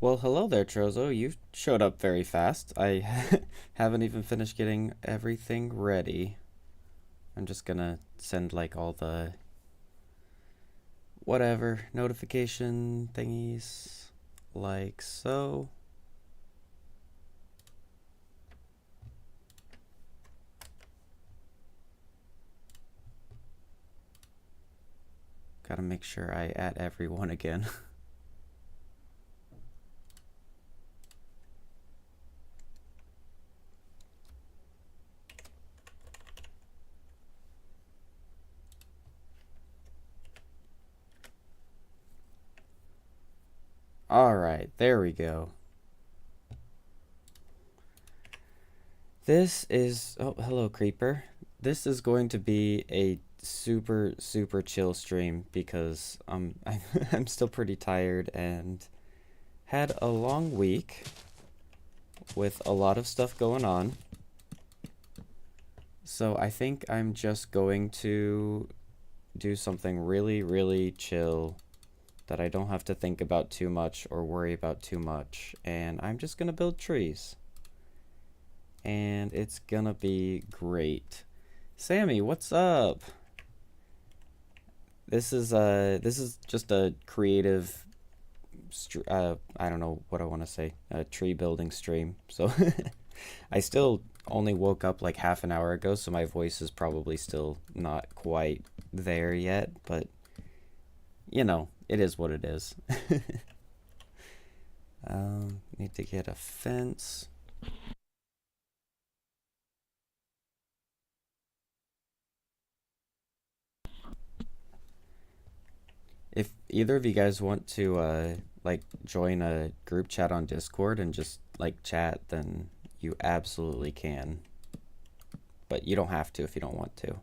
Well, hello there, Trozo. You showed up very fast. I haven't even finished getting everything ready. I'm just gonna send like all the whatever notification thingies like so. Gotta make sure I add everyone again. Alright, there we go. This is. Oh, hello, Creeper. This is going to be a super, super chill stream because I'm still pretty tired and had a long week with a lot of stuff going on. So I think I'm just going to do something really, really chill that I don't have to think about too much or worry about too much. And I'm just gonna build trees. And it's gonna be great. Sammy, what's up? This is just a creative I don't know what I want to say, a tree building stream. So I still only woke up like half an hour ago, so my voice is probably still not quite there yet, but you know, it is what it is. Need to get a fence. If either of you guys want to like join a group chat on Discord and just like chat, then you absolutely can. But you don't have to if you don't want to.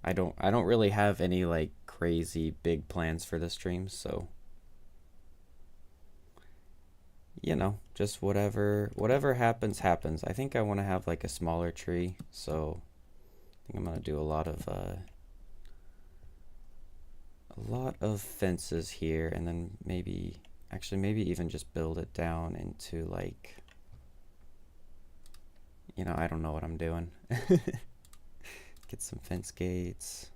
I don't really have any like crazy big plans for the stream, so you know, just whatever happens. I think I want to have like a smaller tree, so I think I'm gonna do a lot of fences here, and then maybe even just build it down into like, you know, I don't know what I'm doing. Get some fence gates.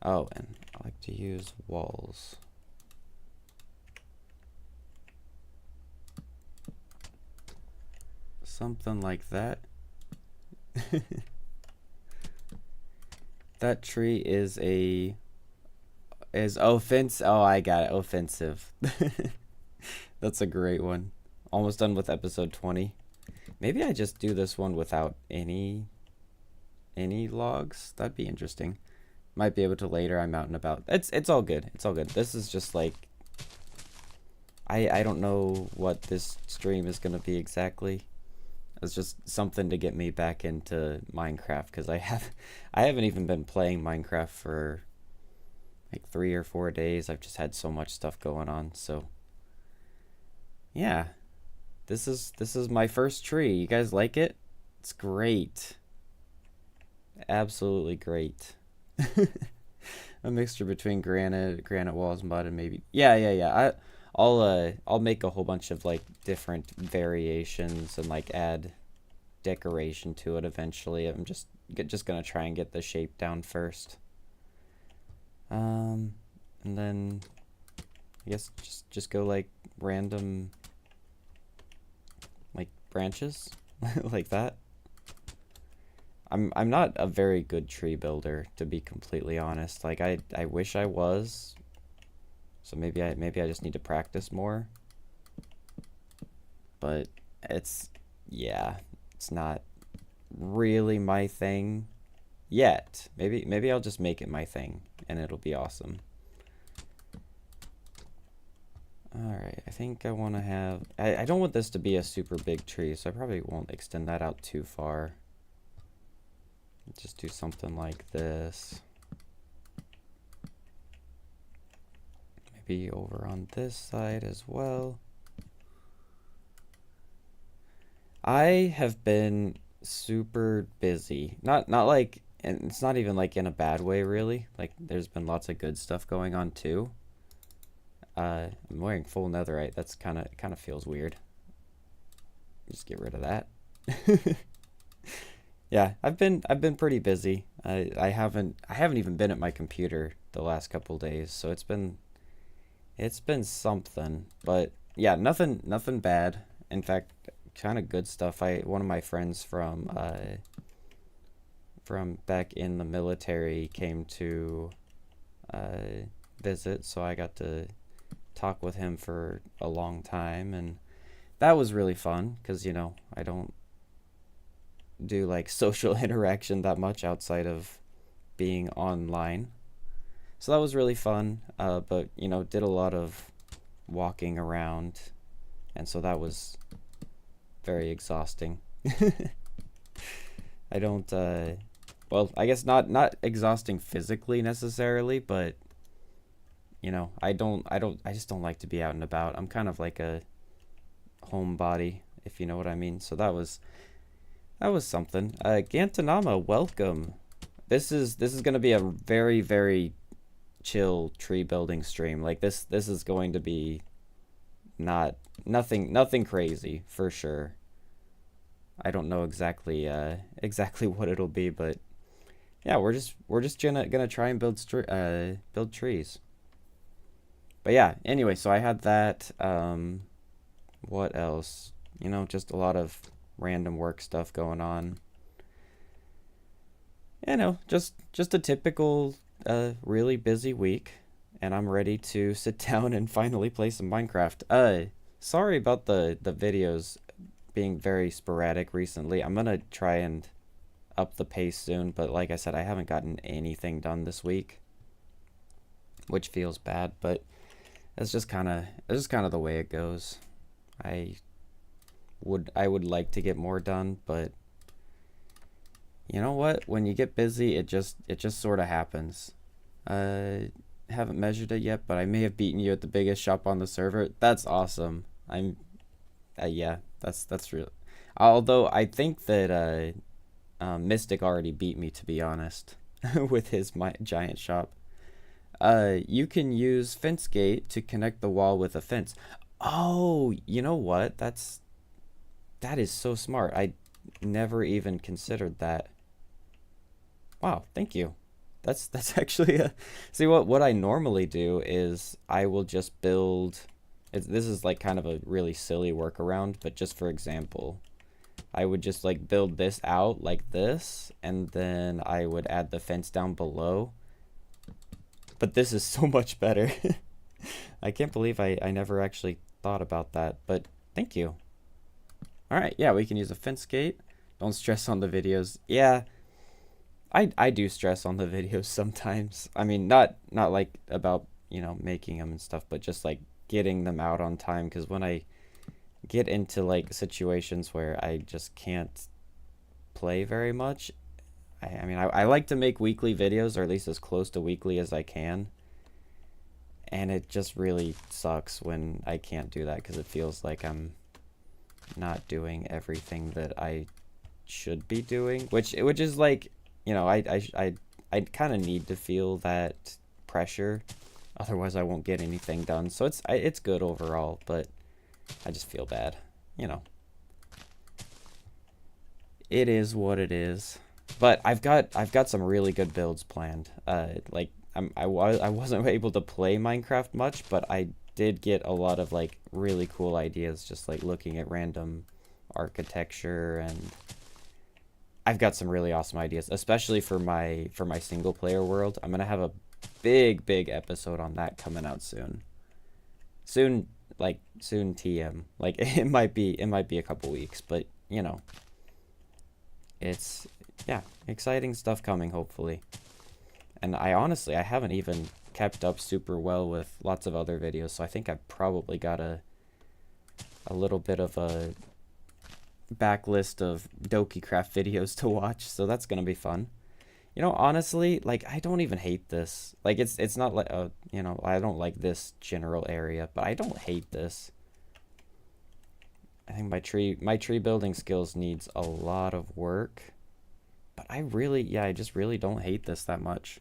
Oh, and I like to use walls. Something like that. That tree is offense. Oh, I got it. Offensive. That's a great one. Almost done with episode 20. Maybe I just do this one without any logs. That'd be interesting. Might be able to later. I'm out and about. It's all good. It's all good. This is just like I don't know what this stream is gonna be exactly. It's just something to get me back into Minecraft because I haven't even been playing Minecraft for like 3 or 4 days. I've just had so much stuff going on. So yeah, this is my first tree. You guys like it? It's great. Absolutely great. A mixture between granite walls, mud, and maybe yeah. I'll make a whole bunch of like different variations and like add decoration to it eventually. I'm just gonna try and get the shape down first. And then I guess just go like random like branches like that. I'm not a very good tree builder, to be completely honest. Like I wish I was. So maybe I just need to practice more. But it's yeah, it's not really my thing yet. Maybe I'll just make it my thing and it'll be awesome. Alright, I think I want to have... I don't want this to be a super big tree, so I probably won't extend that out too far. Just do something like this. Maybe over on this side as well. I have been super busy. Not like, and it's not even like in a bad way really. Like there's been lots of good stuff going on too. I'm wearing full netherite. That's kind of feels weird. Just get rid of that. Yeah, I've been pretty busy. I haven't even been at my computer the last couple days, so it's been something. But yeah, nothing bad. In fact, kind of good stuff. One of my friends from back in the military came to visit, so I got to talk with him for a long time, and that was really fun because I don't do like social interaction that much outside of being online. So that was really fun, but did a lot of walking around, and so that was very exhausting. I don't well, I guess not exhausting physically necessarily, but I just don't like to be out and about. I'm kind of like a homebody, if you know what I mean. So that was something. Gantanama, welcome. This is gonna be a very, very chill tree building stream. Like this is going to be nothing crazy for sure. I don't know exactly what it'll be, but yeah, we're just gonna try and build trees. But yeah, anyway, so I had that. What else? Just a lot of random work stuff going on. Just a typical really busy week, and I'm ready to sit down and finally play some Minecraft. Sorry about the videos being very sporadic recently. I'm gonna try and up the pace soon, but like I said, I haven't gotten anything done this week, which feels bad, but it's just kind of the way it goes. I I would like to get more done, but you know what? When you get busy, it just sort of happens. Haven't measured it yet, but I may have beaten you at the biggest shop on the server. That's awesome. I'm yeah, that's real. Although I think that Mystic already beat me, to be honest, with his my giant shop. You can use fence gate to connect the wall with a fence. Oh, you know what? That is so smart. I never even considered that. Wow, thank you. That's actually a see what I normally do is I will just build this is like kind of a really silly workaround, but just for example, I would just like build this out like this, and then I would add the fence down below. But this is so much better. I can't believe I never actually thought about that, but thank you. All right, yeah, we can use a fence gate. Don't stress on the videos. Yeah, I do stress on the videos sometimes. I mean, not like about, making them and stuff, but just like getting them out on time, because when I get into like situations where I just can't play very much, I mean, I like to make weekly videos, or at least as close to weekly as I can. And it just really sucks when I can't do that because it feels like I'm not doing everything that I should be doing, which is like, I kind of need to feel that pressure, otherwise I won't get anything done. So it's good overall, but I just feel bad. You know, it is what it is. But I've got some really good builds planned. Like I wasn't able to play Minecraft much, but I did get a lot of like really cool ideas just like looking at random architecture, and I've got some really awesome ideas, especially for my single player world. I'm gonna have a big episode on that coming out soon. Soon, like soon TM. Like it might be a couple weeks, but it's yeah, exciting stuff coming hopefully. And I honestly I haven't even kept up super well with lots of other videos, so I think I've probably got a little bit of a backlist of DokiCraft videos to watch, so that's gonna be fun. Honestly, like I don't even hate this. Like it's not like I don't like this general area, but I don't hate this. I think my tree building skills needs a lot of work, but I just really don't hate this that much.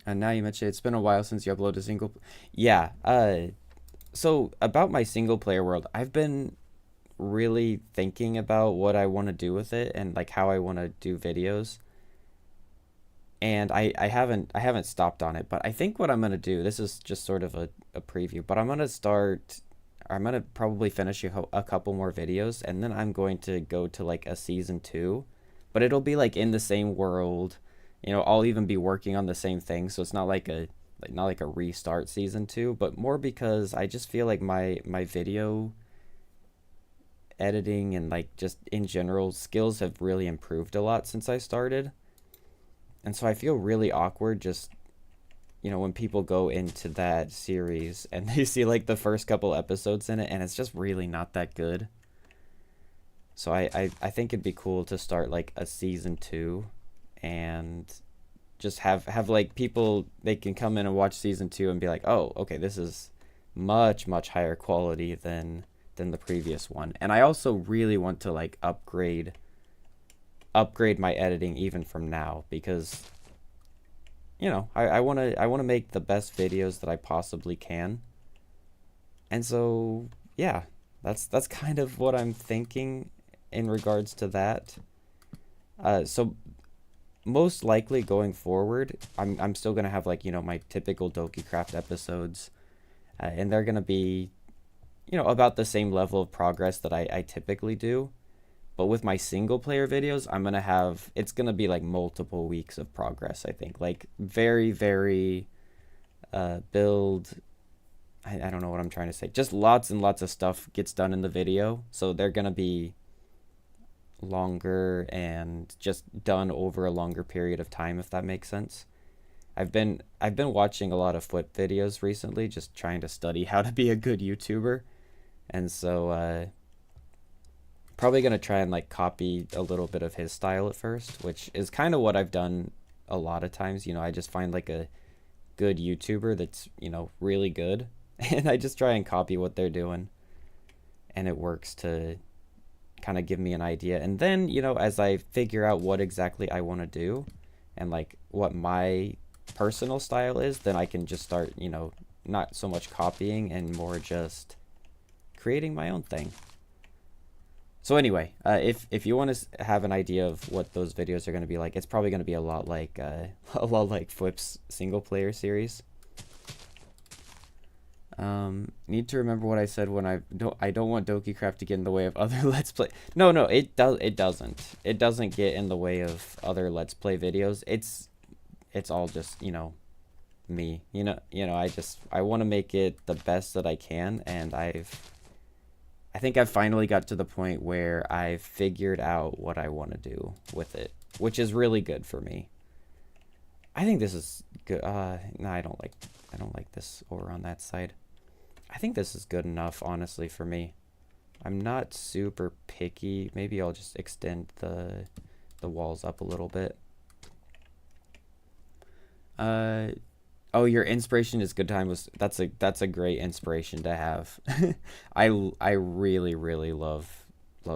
And now you mentioned it's been a while since you uploaded a single. Yeah. So about my single player world, I've been really thinking about what I want to do with it and like how I want to do videos. And I haven't stopped on it, but I think what I'm gonna do, this is just sort of a preview, but I'm gonna probably finish a couple more videos, and then I'm going to go to like a season two, but it'll be like in the same world. I'll even be working on the same thing, so it's not like a restart season two, but more because I just feel like my video editing and like just in general skills have really improved a lot since I started. And so I feel really awkward just, when people go into that series and they see like the first couple episodes in it and it's just really not that good. So I think it'd be cool to start like a season two and just have like people, they can come in and watch season two and be like, oh, okay, this is much, much higher quality than the previous one. And I also really want to like upgrade my editing even from now because I want to make the best videos that I possibly can. And so yeah, that's kind of what I'm thinking in regards to that. So most likely going forward, I'm still gonna have like my typical DokiCraft episodes, and they're gonna be about the same level of progress that I typically do. But with my single player videos, it's gonna be like multiple weeks of progress, I think. Like very, very build, I don't know what I'm trying to say. Just lots and lots of stuff gets done in the video. So they're gonna be longer and just done over a longer period of time, if that makes sense. I've been watching a lot of Flip videos recently, just trying to study how to be a good YouTuber. And so probably gonna try and like copy a little bit of his style at first, which is kind of what I've done a lot of times. I just find like a good YouTuber that's really good, and I just try and copy what they're doing, and it works to kind of give me an idea. And then as I figure out what exactly I want to do, and like what my personal style is, then I can just start not so much copying and more just creating my own thing. So anyway, if you want to have an idea of what those videos are going to be like, it's probably going to be a lot like Flip's single player series. Need to remember what I said when I don't want DokiCraft to get in the way of other Let's Play. No, it doesn't. It doesn't get in the way of other Let's Play videos. It's all just me. I want to make it the best that I can, and I think I've finally got to the point where I've figured out what I want to do with it, which is really good for me. I think this is good. No, I don't like this over on that side. I think this is good enough, honestly, for me. I'm not super picky. Maybe I'll just extend the walls up a little bit. Oh, your inspiration is good time that's a great inspiration to have. I really really love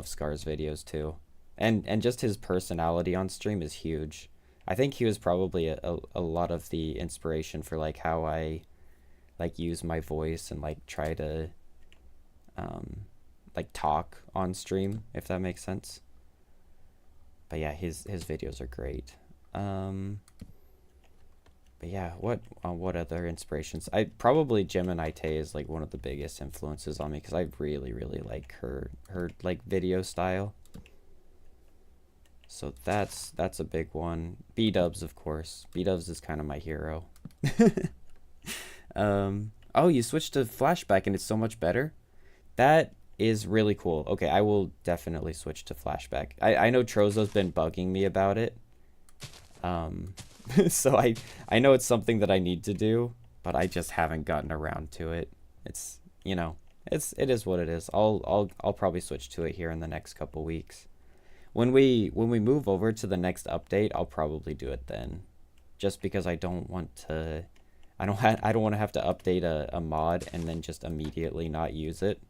Scar's videos too, and just his personality on stream is huge. I think he was probably a lot of the inspiration for like how I like use my voice and like try to like talk on stream, if that makes sense. But yeah, his videos are great. But yeah, what other inspirations? I probably Gemini Tay is like one of the biggest influences on me because I really really like her like video style. So that's a big one. B-Dubs, of course. B-Dubs is kind of my hero. Oh, you switched to flashback and it's so much better. That is really cool. Okay, I will definitely switch to flashback. I know Trozo's been bugging me about it. So I know it's something that I need to do, but I just haven't gotten around to it. It's it is what it is. I'll probably switch to it here in the next couple weeks. When we move over to the next update, I'll probably do it then. Just because I don't want to I don't want to have to update a mod and then just immediately not use it.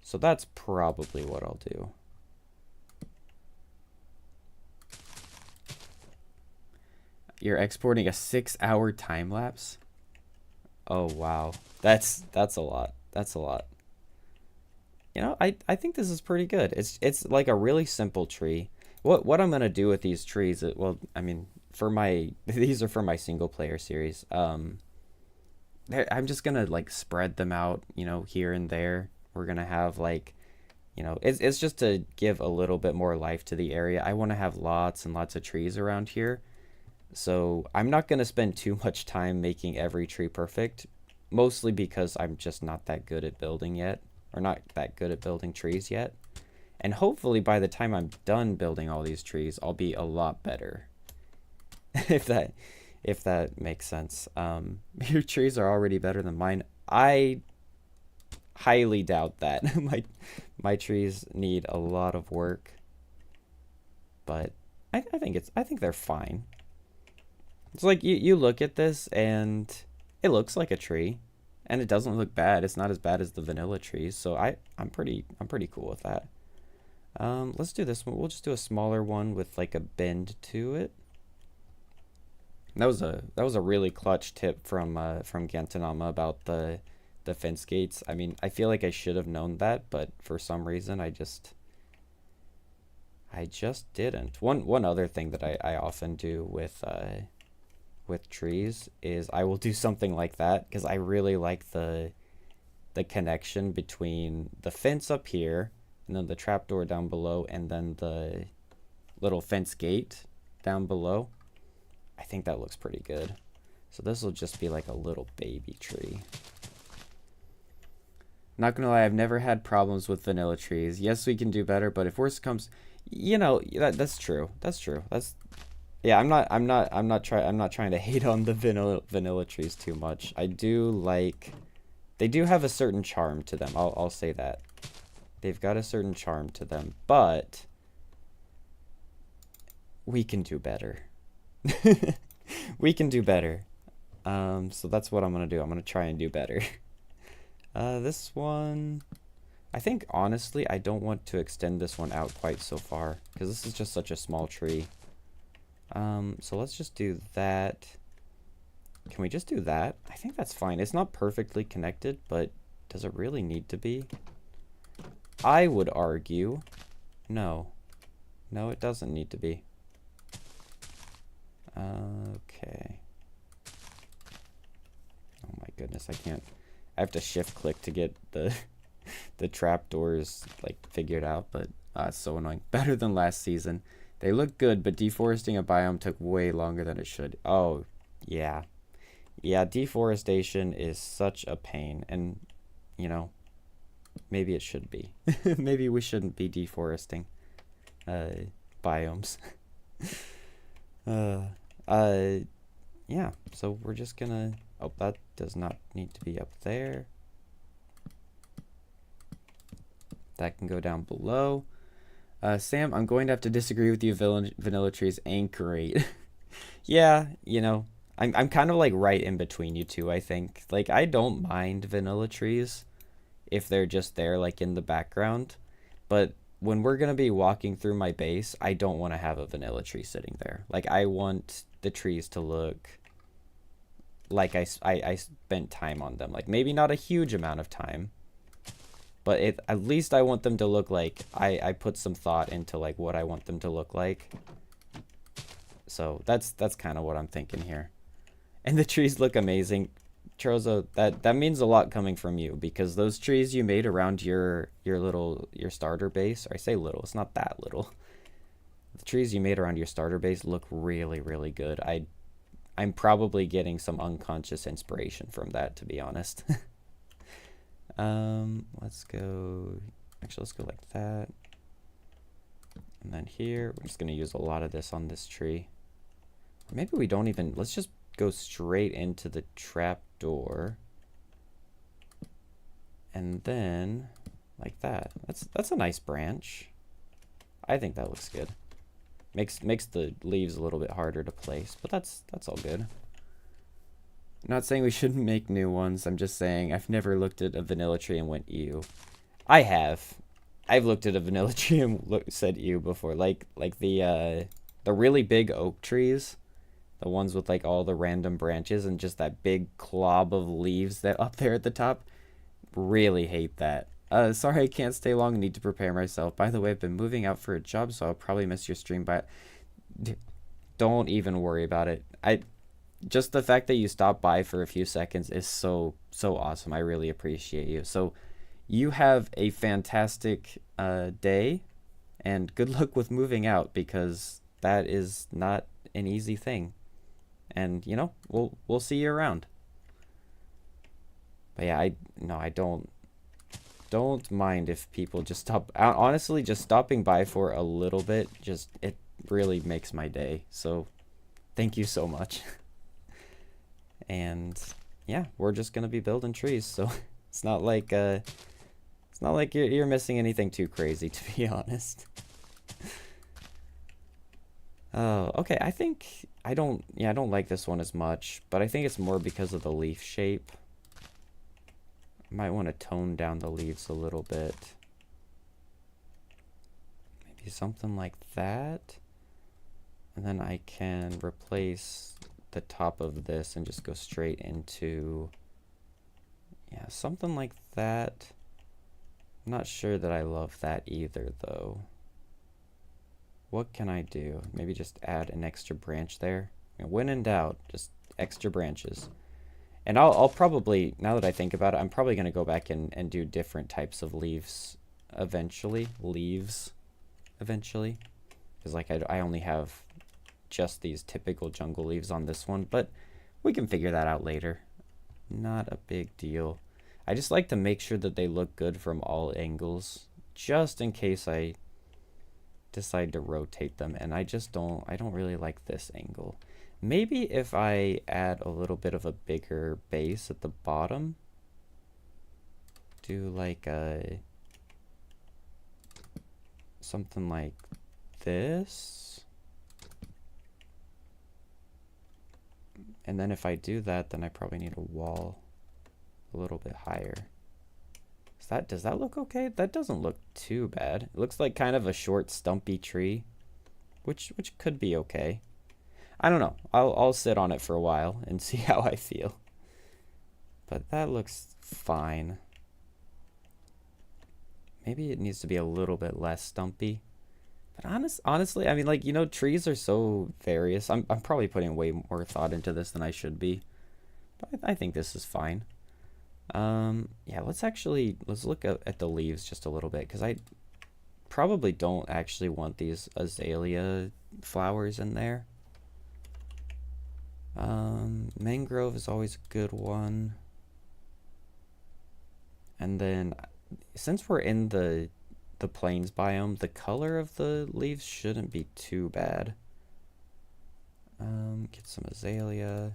So that's probably what I'll do. You're exporting a 6-hour time lapse? Oh wow. That's a lot. That's a lot. You know, I think this is pretty good. It's like a really simple tree. What I'm gonna do with these trees? Well, I mean, for my these are for my single player series. I'm just gonna like spread them out, you know, here and there. We're gonna have like, you know, it's just to give a little bit more life to the area. I want to have lots and lots of trees around here. So I'm not gonna spend too much time making every tree perfect, mostly because I'm just not that good at building yet, or not that good at building trees yet. And hopefully by the time I'm done building all these trees, I'll be a lot better. if that if that makes sense. Your trees are already better than mine. I highly doubt that. My trees need a lot of work, but I think they're fine. It's like you look at this and it looks like a tree, and it doesn't look bad. It's not as bad as the vanilla trees, so I'm pretty cool with that. Let's do this one. We'll just do a smaller one with like a bend to it. That was a really clutch tip from Gantanama about the fence gates. I mean, I feel like I should have known that, but for some reason I just didn't. One other thing that I often do with trees is I will do something like that because I really like the connection between the fence up here and then the trapdoor down below and then the little fence gate down below. I think that looks pretty good. So this will just be like a little baby tree. Not gonna lie, I've never had problems with vanilla trees. Yes, we can do better, but if worse comes, you know, that's true. That's true. That's yeah. I'm not trying to hate on the vanilla trees too much. I do like, they do have a certain charm to them. I'll say that. They've got a certain charm to them, but we can do better. We can do better. So that's what I'm gonna do. I'm gonna try and do better. This one, I think honestly, I don't want to extend this one out quite so far because this is just such a small tree. So let's just do that. Can we just do that? I think that's fine. It's not perfectly connected, but does it really need to be? I would argue, no. No, it doesn't need to be. Okay. Oh my goodness, I can't. I have to shift click to get the trapdoors like figured out, but it's so annoying. Better than last season. They look good, but deforesting a biome took way longer than it should. Oh, yeah. Yeah, deforestation is such a pain, and you know, maybe it should be. Maybe we shouldn't be deforesting biomes. Yeah, so we're just gonna, oh, that does not need to be up there. That can go down below. Sam, I'm going to have to disagree with you. Vanilla trees ain't great. Yeah, you know, I'm kind of like right in between you two, I think. Like, I don't mind vanilla trees if they're just there, like, in the background. But when we're going to be walking through my base, I don't want to have a vanilla tree sitting there. Like, I want the trees to look like I spent time on them. Like, maybe not a huge amount of time, but at least I want them to look like I put some thought into, like, what I want them to look like. So that's kind of what I'm thinking here. And the trees look amazing. Trozo, that means a lot coming from you, because those trees you made around your starter base, or I say little, it's not that little. The trees you made around your starter base look really, really good. I'm probably getting some unconscious inspiration from that, to be honest. Let's go, actually let's go like that. And then here, we're just gonna use a lot of this on this tree. Maybe we don't even, let's just go straight into the trap door. And then like that. That's a nice branch. I think that looks good. Makes the leaves a little bit harder to place, but that's all good. I'm not saying we shouldn't make new ones. I'm just saying I've never looked at a vanilla tree and went ew. I have. I've looked at a vanilla tree and said ew before. Like the really big oak trees. The ones with like all the random branches and just that big clob of leaves that up there at the top. Really hate that. Sorry I can't stay long. Need to prepare myself. By the way, I've been moving out for a job, so I'll probably miss your stream, but don't even worry about it. Just the fact that you stopped by for a few seconds is so awesome. I really appreciate you. So you have a fantastic day, and good luck with moving out, because that is not an easy thing. And you know, we'll see you around. But yeah, I don't mind if people just stop. Honestly, just stopping by for a little bit, just it really makes my day. So thank you so much. And yeah, we're just gonna be building trees, so it's not like you're missing anything too crazy, to be honest. Oh, okay. I don't like this one as much, but I think it's more because of the leaf shape. Might want to tone down the leaves a little bit. Maybe something like that. And then I can replace the top of this and just go straight into, yeah, something like that. I'm not sure that I love that either, though. What can I do? Maybe just add an extra branch there. When in doubt, just extra branches. And I'll probably, now that I think about it, I'm probably going to go back and do different types of leaves eventually. Because like I only have just these typical jungle leaves on this one, but we can figure that out later. Not a big deal. I just like to make sure that they look good from all angles, just in case I decide to rotate them, and I don't really like this angle. Maybe if I add a little bit of a bigger base at the bottom, do like something like this. And then if I do that, then I probably need a wall a little bit higher. Does that look okay? That doesn't look too bad. It looks like kind of a short, stumpy tree, which could be okay. I don't know. I'll sit on it for a while and see how I feel. But that looks fine. Maybe it needs to be a little bit less stumpy. But honestly, I mean, like, you know, trees are so various. I'm probably putting way more thought into this than I should be. But I think this is fine. Yeah, let's look at the leaves just a little bit, because I probably don't actually want these azalea flowers in there. Mangrove is always a good one. And then, since we're in the plains biome, the color of the leaves shouldn't be too bad. Get some azalea.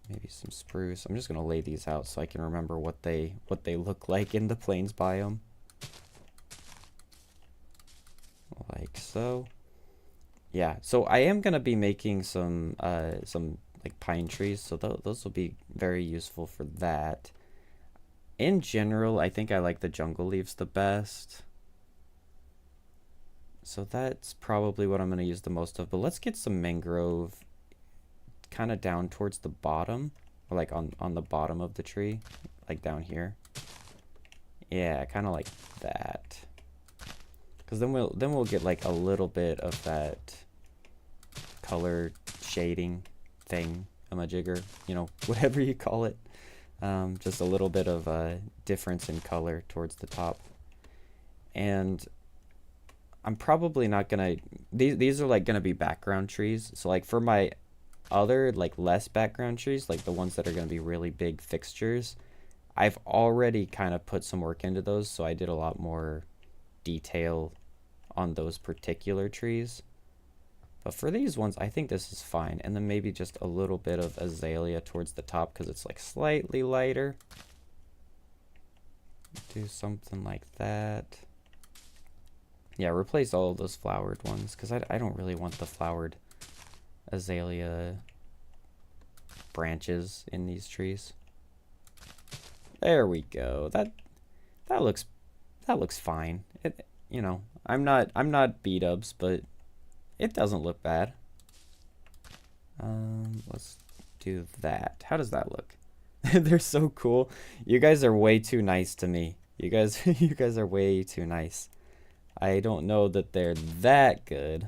Maybe some spruce. I'm just gonna lay these out so I can remember what they look like in the plains biome. Like so. Yeah, so I am gonna be making some like pine trees, so those will be very useful for that. In general, I think I like the jungle leaves the best. So that's probably what I'm gonna use the most of. But let's get some mangrove kind of down towards the bottom, or like on the bottom of the tree, like down here. Yeah, kind of like that. Because then we'll get like a little bit of that color shading thing, jigger, you know, whatever you call it. Just a little bit of a difference in color towards the top. And I'm probably not gonna, these are like gonna be background trees. So like for my other like less background trees, like the ones that are gonna be really big fixtures, I've already kind of put some work into those, so I did a lot more detail on those particular trees. But for these ones, I think this is fine. And then maybe just a little bit of azalea towards the top because it's like slightly lighter. Do something like that. Yeah, replace all of those flowered ones because I don't really want the flowered azalea branches in these trees. There we go. That looks fine. It, you know, I'm not B-dubs, but it doesn't look bad. Let's do that. How does that look? They're so cool. You guys are way too nice to me. You guys you guys are way too nice. I don't know that they're that good,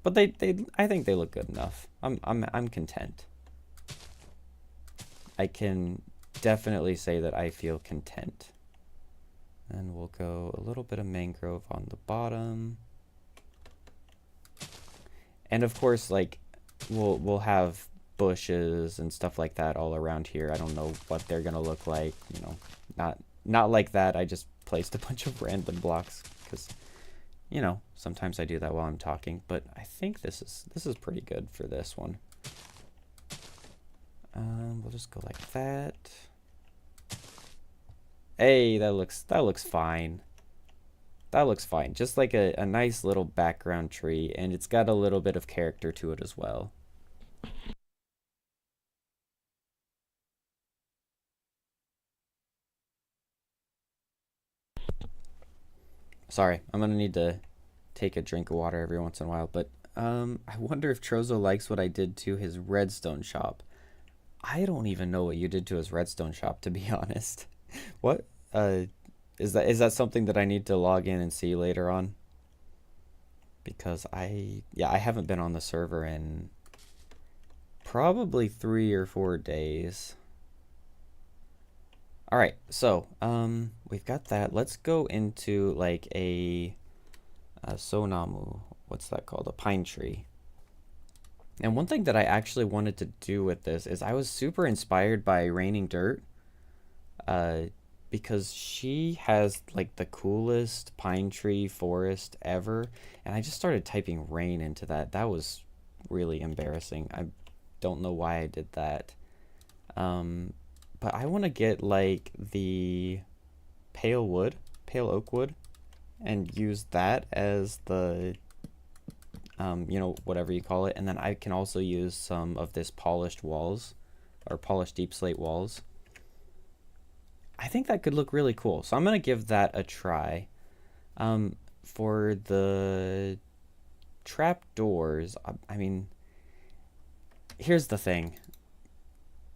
but they I think they look good enough. I'm content. I can definitely say that I feel content. And we'll go a little bit of mangrove on the bottom. And of course, like we'll have bushes and stuff like that all around here. I don't know what they're gonna look like, you know, not like that. I just placed a bunch of random blocks because, you know, sometimes I do that while I'm talking, but I think this is pretty good for this one. We'll just go like that. Hey, that looks fine. That looks fine. Just like a nice little background tree, and it's got a little bit of character to it as well. Sorry, I'm gonna need to take a drink of water every once in a while, but I wonder if Trozo likes what I did to his redstone shop. I don't even know what you did to his redstone shop, to be honest. What? Is that something that I need to log in and see later on? Because I haven't been on the server in probably 3 or 4 days. All right, so we've got that. Let's go into like a sonamu. What's that called? A pine tree. And one thing that I actually wanted to do with this is I was super inspired by Raining Dirt, because she has like the coolest pine tree forest ever, and I just started typing rain into that. That was really embarrassing. I don't know why I did that. But I want to get like the pale oak wood, and use that as the you know, whatever you call it, and then I can also use some of this polished walls or polished deep slate walls. I think that could look really cool, so I'm gonna give that a try. For the trap doors, I mean, here's the thing.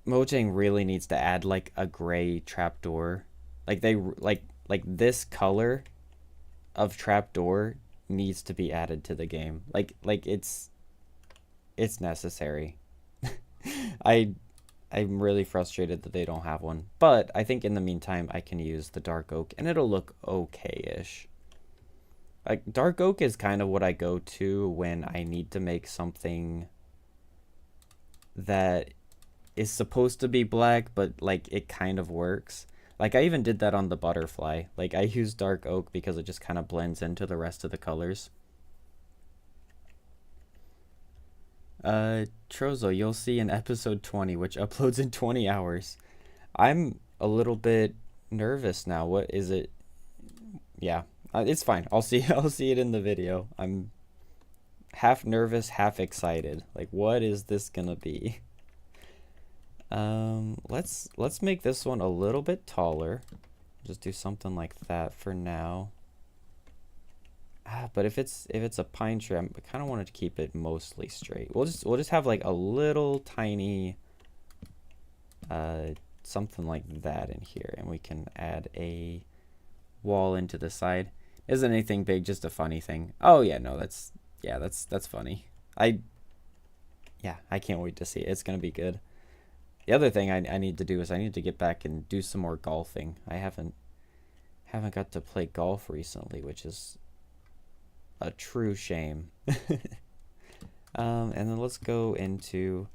Mojang really needs to add like a gray trapdoor. Like they like this color of trapdoor needs to be added to the game. Like it's necessary. I I'm really frustrated that they don't have one. But I think in the meantime I can use the dark oak and it'll look okay-ish. Like dark oak is kind of what I go to when I need to make something that is supposed to be black, but like it kind of works. Like I even did that on the butterfly. Like I used dark oak because it just kind of blends into the rest of the colors. Trozo, you'll see in episode 20, which uploads in 20 hours. I'm a little bit nervous now. What is it? Yeah, it's fine. I'll see I'll see it in the video. I'm half nervous, half excited. Like what is this gonna be? Let's make this one a little bit taller. Just do something like that for now. But if it's a pine tree, I kind of wanted to keep it mostly straight. We'll just have like a little tiny something like that in here, and we can add a wall into the side. Isn't anything big, just a funny thing. Oh yeah, no, that's funny. I can't wait to see it. It's gonna be good. The other thing I need to do is I need to get back and do some more golfing. I haven't got to play golf recently, which is a true shame. And then let's go into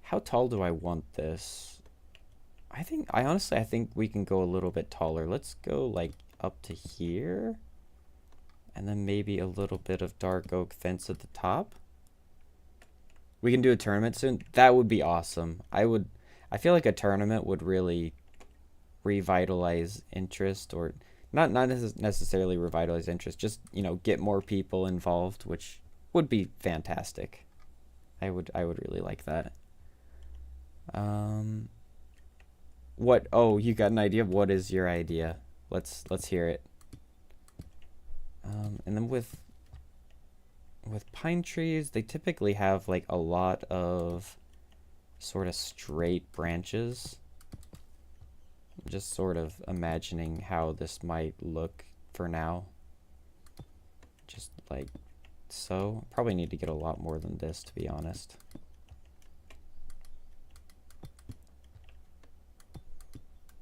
how tall do I want this? I honestly think we can go a little bit taller. Let's go like up to here, and then maybe a little bit of dark oak fence at the top. We can do a tournament soon. That would be awesome. I feel like a tournament would really revitalize interest, or not necessarily revitalize interest, just, you know, get more people involved, which would be fantastic. I would really like that. What? Oh, you got an idea? What is your idea? Let's hear it. And then with with pine trees, they typically have like a lot of sort of straight branches. I'm just sort of imagining how this might look for now. Just like so. Probably need to get a lot more than this, to be honest.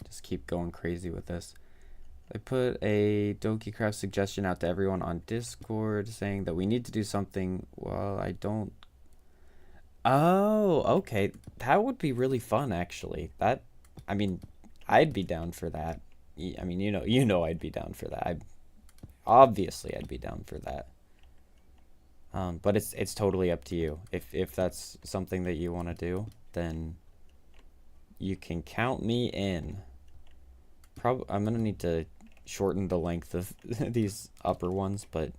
Just keep going crazy with this. I put a DonkeyCraft suggestion out to everyone on Discord saying that we need to do something. Well, I don't. Oh, okay. That would be really fun, actually. That, I mean, I'd be down for that. I mean, you know, I'd be down for that. Obviously, I'd be down for that. But it's totally up to you. If that's something that you want to do, then you can count me in. I'm gonna need to shorten the length of these upper ones, but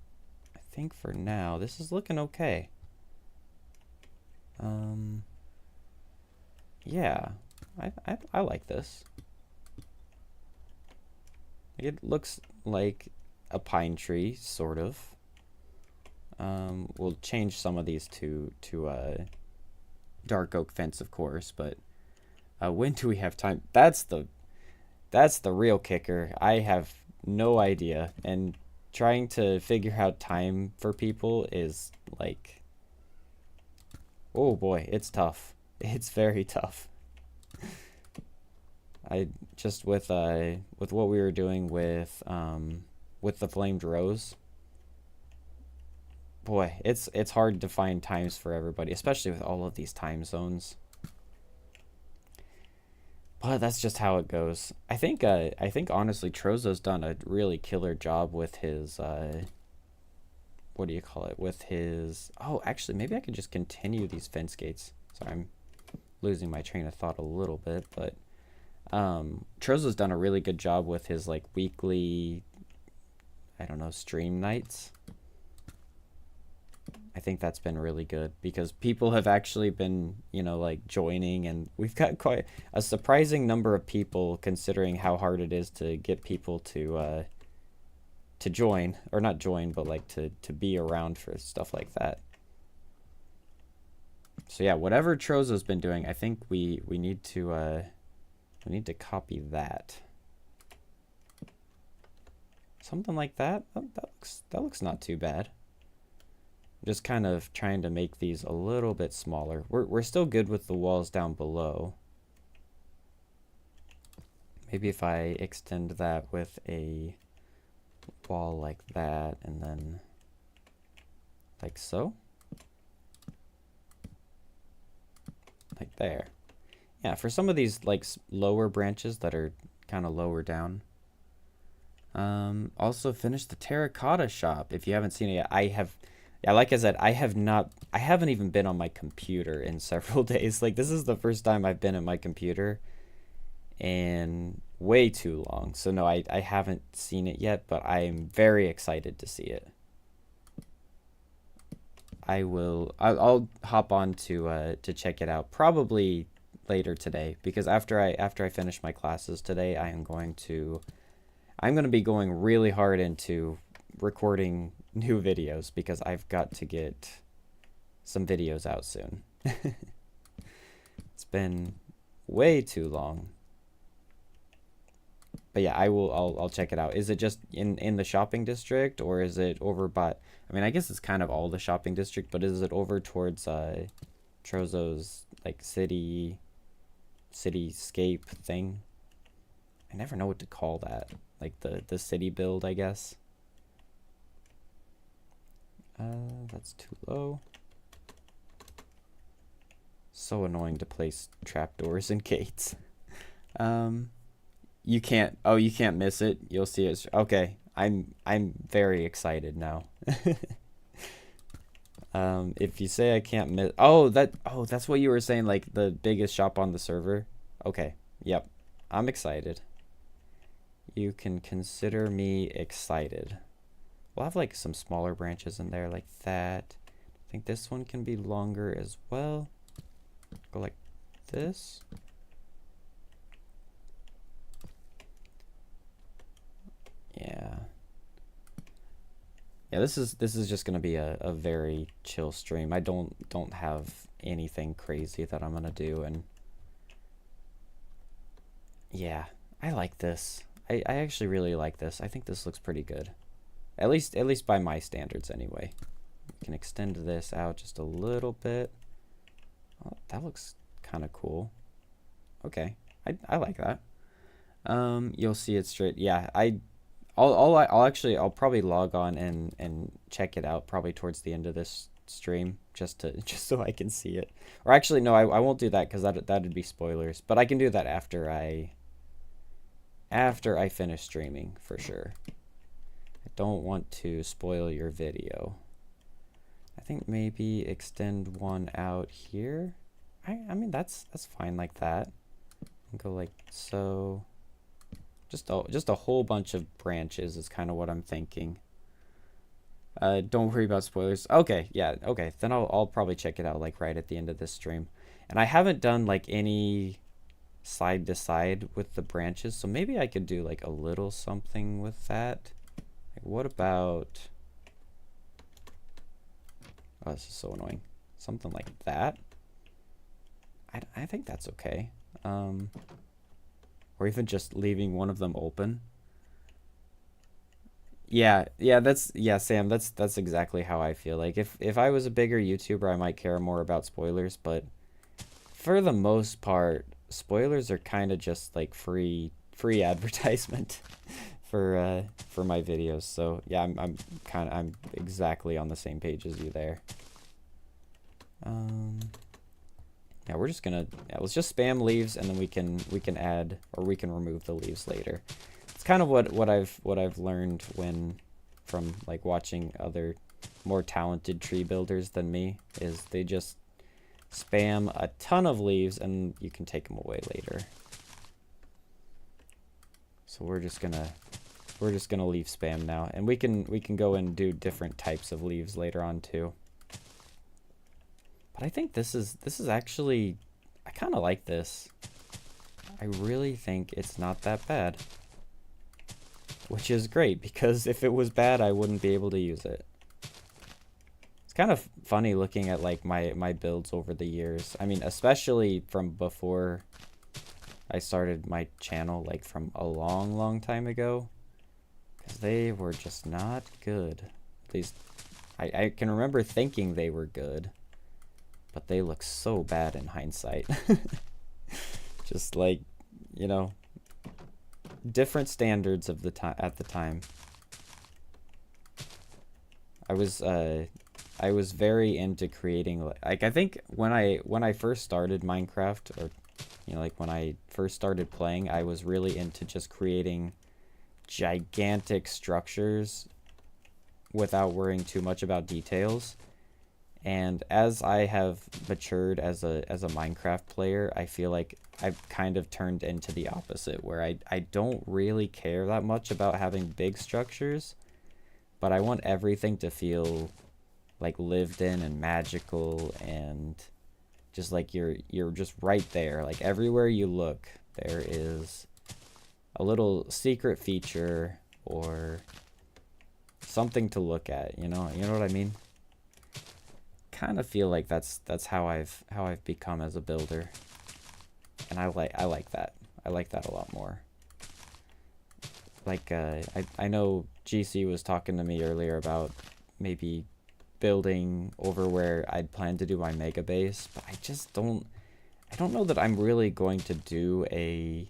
I think for now this is looking okay. Yeah, I like this. It looks like a pine tree, sort of. We'll change some of these to dark oak fence, of course, but when do we have time? That's the real kicker. I have no idea, and trying to figure out time for people is like, oh boy, it's tough. It's very tough. I just with what we were doing with the flamed rose. Boy, it's hard to find times for everybody, especially with all of these time zones. But that's just how it goes. I think honestly Trozo's done a really killer job with his what do you call it? With his, oh, actually maybe I could just continue these fence gates. Sorry, I'm losing my train of thought a little bit, but Trozo's done a really good job with his like weekly, I don't know, stream nights. I think that's been really good because people have actually been, you know, like joining, and we've got quite a surprising number of people considering how hard it is to get people to join, or not join, but like to be around for stuff like that. So yeah, whatever Trozo's been doing, I think we need to copy that. Something like that. Oh, that looks not too bad. Just kind of trying to make these a little bit smaller. We're still good with the walls down below. Maybe if I extend that with a wall like that, and then like so. Like there. Yeah, for some of these like lower branches that are kind of lower down. Also finished the terracotta shop. If you haven't seen it yet, yeah, like I said, I haven't even been on my computer in several days. Like, this is the first time I've been at my computer in way too long. So no, I haven't seen it yet, but I am very excited to see it. I'll hop on to check it out probably later today, because after I finish my classes today, I'm going to be going really hard into recording new videos, because I've got to get some videos out soon. It's been way too long. But yeah, I'll check it out. Is it just in the shopping district, or is it over by, I mean, I guess it's kind of all the shopping district, but is it over towards Trozo's like cityscape thing? I never know what to call that. Like the city build, I guess. That's too low. So annoying to place trapdoors and gates. You can't miss it. You'll see it. Okay, I'm very excited now. If you say I can't miss, that's what you were saying, like the biggest shop on the server. Okay, yep, I'm excited. You can consider me excited. We'll have like some smaller branches in there like that. I think this one can be longer as well. Go like this. Yeah, Yeah, this is just gonna be a very chill stream. I don't have anything crazy that I'm gonna do, and yeah, I like this. I actually really like this. I think this looks pretty good. At least by my standards anyway. We can extend this out just a little bit. Oh, that looks kind of cool. Okay. I like that. You'll see it straight. Yeah, I'll probably log on and check it out probably towards the end of this stream just so I can see it. Or actually no, I won't do that because that'd be spoilers. But I can do that after I finish streaming for sure. I don't want to spoil your video. I think maybe extend one out here. I mean that's fine like that. Go like so. Just a whole bunch of branches is kind of what I'm thinking. Don't worry about spoilers. Okay, yeah, okay. Then I'll probably check it out like right at the end of this stream. And I haven't done like any side to side with the branches, so maybe I could do like a little something with that. Like, what about? Oh, this is so annoying. Something like that. I think that's okay. Or even just leaving one of them open. Yeah, Sam, that's exactly how I feel. Like if I was a bigger YouTuber, I might care more about spoilers, but for the most part, spoilers are kind of just like free advertisement for my videos. So, yeah, I'm exactly on the same page as you there. Yeah, we're just gonna let's just spam leaves, and then we can add, or we can remove the leaves later. It's kind of what I've learned from like watching other more talented tree builders than me, is they just spam a ton of leaves and you can take them away later. So we're just gonna leave spam now, and we can go and do different types of leaves later on too. But I think this is actually, I kind of like this. I really think it's not that bad. Which is great, because if it was bad, I wouldn't be able to use it. It's kind of funny looking at like my builds over the years. I mean, especially from before I started my channel, like from a long time ago. Because they were just not good. At least I can remember thinking they were good. But they look so bad in hindsight. Just like, you know, different standards of the time at the time. I was very into creating, like, I think when I first started Minecraft, or you know, like when I first started playing, I was really into just creating gigantic structures without worrying too much about details. And as I have matured as a Minecraft player, I feel like I've kind of turned into the opposite, where I don't really care that much about having big structures, but I want everything to feel like lived in and magical, and just like you're just right there. Like everywhere you look, there is a little secret feature or something to look at, you know what I mean? Kind of feel like that's how I've become as a builder, and I like that. I like that a lot more. Like I know GC was talking to me earlier about maybe building over where I'd planned to do my mega base, but I don't know that I'm really going to do a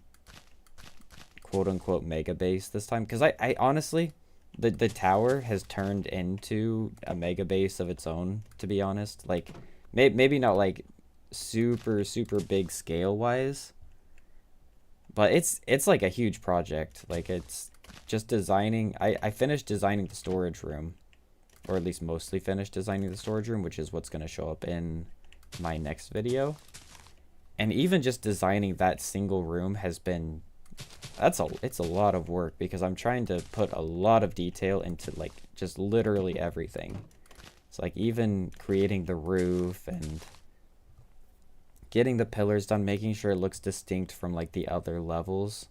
quote unquote mega base this time, because I honestly, the tower has turned into a mega base of its own, to be honest. Like, maybe not like super big scale wise, but it's like a huge project. Like, it's just designing. I finished designing the storage room, or at least mostly finished designing the storage room, which is what's going to show up in my next video. And even just designing that single room has been, it's a lot of work, because I'm trying to put a lot of detail into like just literally everything. It's like even creating the roof and getting the pillars done, making sure it looks distinct from like the other levels.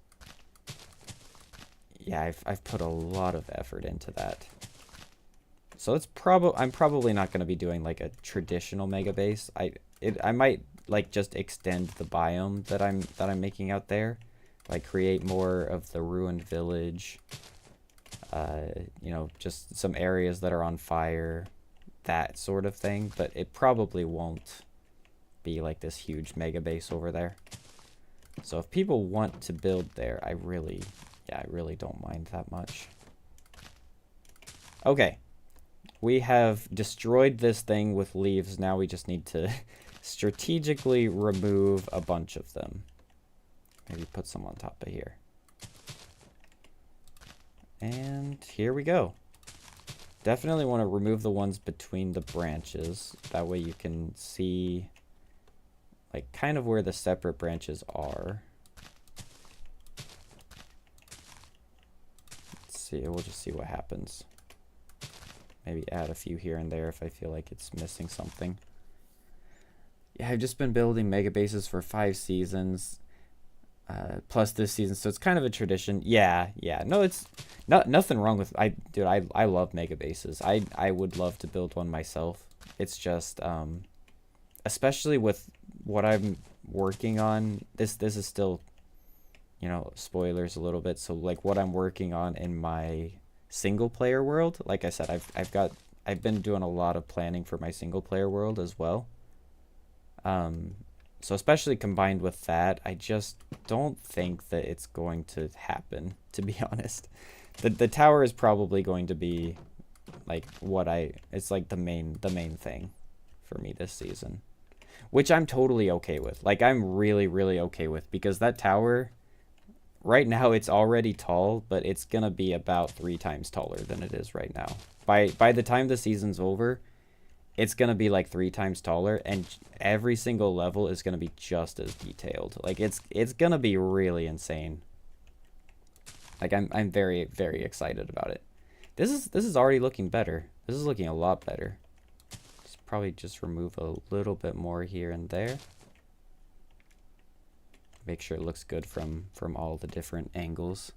Yeah, I've put a lot of effort into that. So I'm probably not going to be doing like a traditional mega base. I might like just extend the biome that I'm making out there, like create more of the ruined village. You know, just some areas that are on fire, that sort of thing. But it probably won't be like this huge mega base over there. So if people want to build there, I really don't mind that much. Okay. We have destroyed this thing with leaves. Now we just need to strategically remove a bunch of them. Maybe put some on top of here. And here we go. Definitely want to remove the ones between the branches. That way you can see like kind of where the separate branches are. Let's see, we'll just see what happens. Maybe add a few here and there if I feel like it's missing something. Yeah, I've just been building mega bases for 5 seasons, plus this season, so it's kind of a tradition. Yeah. No, it's nothing wrong with dude. I love mega bases. I would love to build one myself. It's just especially with what I'm working on. This is still, you know, spoilers a little bit. So like what I'm working on in my single player world, like I said, I've been doing a lot of planning for my single player world as well. So especially combined with that, I just don't think that it's going to happen, to be honest. The tower is probably going to be like it's like the main thing for me this season, which I'm totally okay with. Like I'm really okay with, because that tower right now, it's already tall, but it's gonna be about 3 times taller than it is right now. By the time the season's over, it's gonna be like 3 times taller, and every single level is gonna be just as detailed. Like it's gonna be really insane. Like I'm very excited about it. This is already looking better. This is looking a lot better. Probably just remove a little bit more here and there. Make sure it looks good from all the different angles.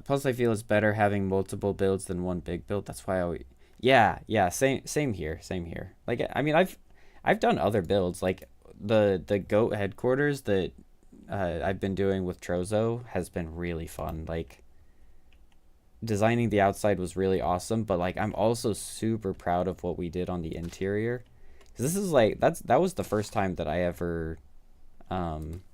Plus, I feel it's better having multiple builds than one big build. That's why yeah, same here. Like I mean, I've done other builds, like the goat headquarters that I've been doing with Trozo has been really fun. Like designing the outside was really awesome, but like I'm also super proud of what we did on the interior. 'Cause this is like that was the first time that I ever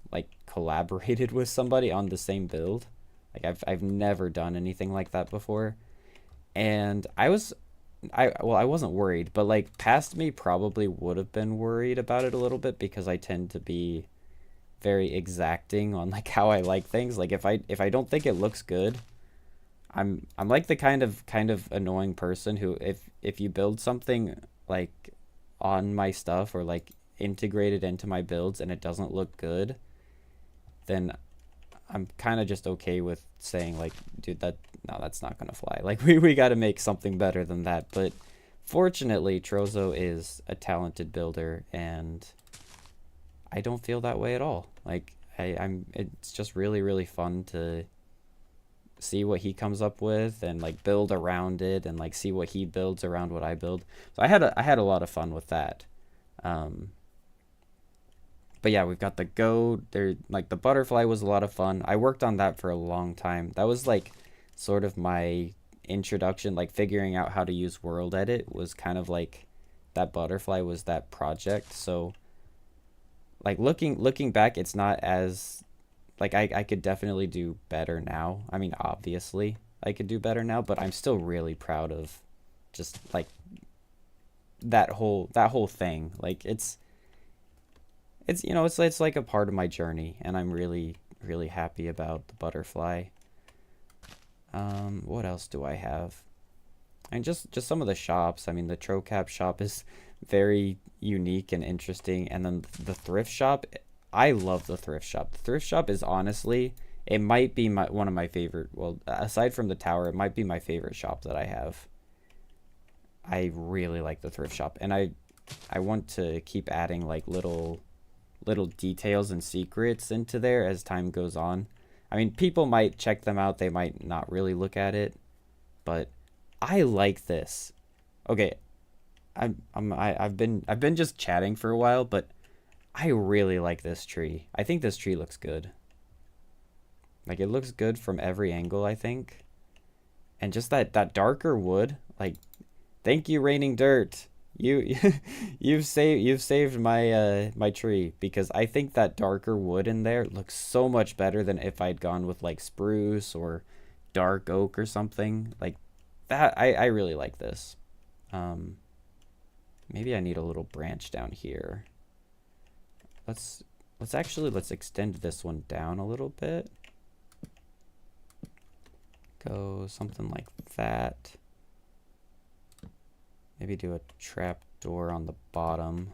like collaborated with somebody on the same build. Like I've never done anything like that before. And I wasn't worried, but like past me probably would have been worried about it a little bit, because I tend to be very exacting on like how I like things. Like if I don't think it looks good, I'm like the kind of annoying person who if you build something like on my stuff or like integrated into my builds and it doesn't look good, then I'm kind of just okay with saying like, dude, that's not gonna fly. Like we got to make something better than that. But fortunately, Trozo is a talented builder, and I don't feel that way at all. Like it's just really fun to see what he comes up with and like build around it, and like see what he builds around what I build. So I had a lot of fun with that. But yeah, we've got the goat there. Like the butterfly was a lot of fun. I worked on that for a long time. That was like sort of my introduction, like figuring out how to use World Edit was kind of like that butterfly was that project. So like looking back, it's not as like I could definitely do better now. I mean, obviously I could do better now, but I'm still really proud of just like that whole thing. Like it's you know, it's like a part of my journey, and I'm really happy about the butterfly. What else do I have? And just some of the shops. I mean, the Trocap shop is very unique and interesting, and then the thrift shop, I love the thrift shop. The thrift shop is honestly, it might be one of my favorite, well, aside from the tower, it might be my favorite shop that I have. I really like the thrift shop, and I want to keep adding like little details and secrets into there as time goes on. I mean, people might check them out, they might not really look at it, but I like this. Okay, I've been just chatting for a while, but I really like this tree. I think this tree looks good. Like it looks good from every angle, I think. And just that darker wood, like thank you, Raining Dirt. You you've saved my my tree because I think that darker wood in there looks so much better than if I'd gone with like spruce or dark oak or something. Like that I really like this. Um Maybe I need a little branch down here. Let's let's extend this one down a little bit. Go something like that. Maybe do a trap door on the bottom.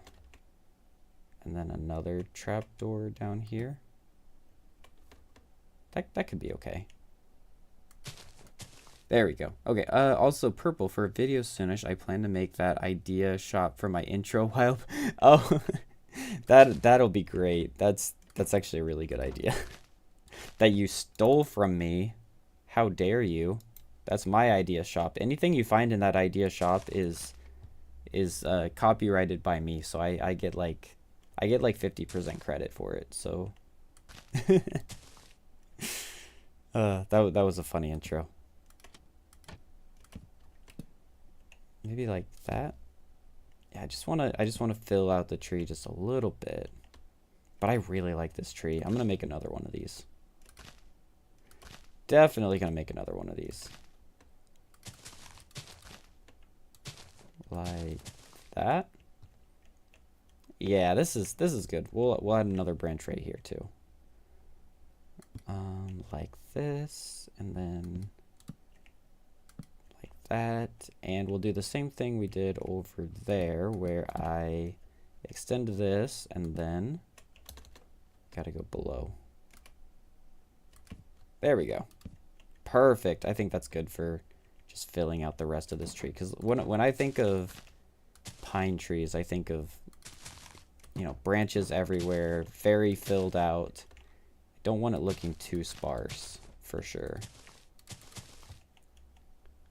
And then another trap door down here. That could be okay. There we go. Okay, also purple for video soonish. I plan to make that idea shop for my intro while oh that'll be great. That's actually a really good idea. That you stole from me. How dare you? That's my idea shop. Anything you find in that idea shop is copyrighted by me, so I get like 50% credit for it. So that was a funny intro. Maybe like that. Yeah, I just wanna fill out the tree just a little bit. But I really like this tree. I'm gonna make another one of these. Definitely gonna make another one of these. Like that. Yeah, this is good. We'll add another branch right here too. Like this, and then like that, and we'll do the same thing we did over there, where I extend this, and then gotta go below. There we go. Perfect. I think that's good for just filling out the rest of this tree. Because when I think of pine trees, I think of, you know, branches everywhere, very filled out. I don't want it looking too sparse, for sure.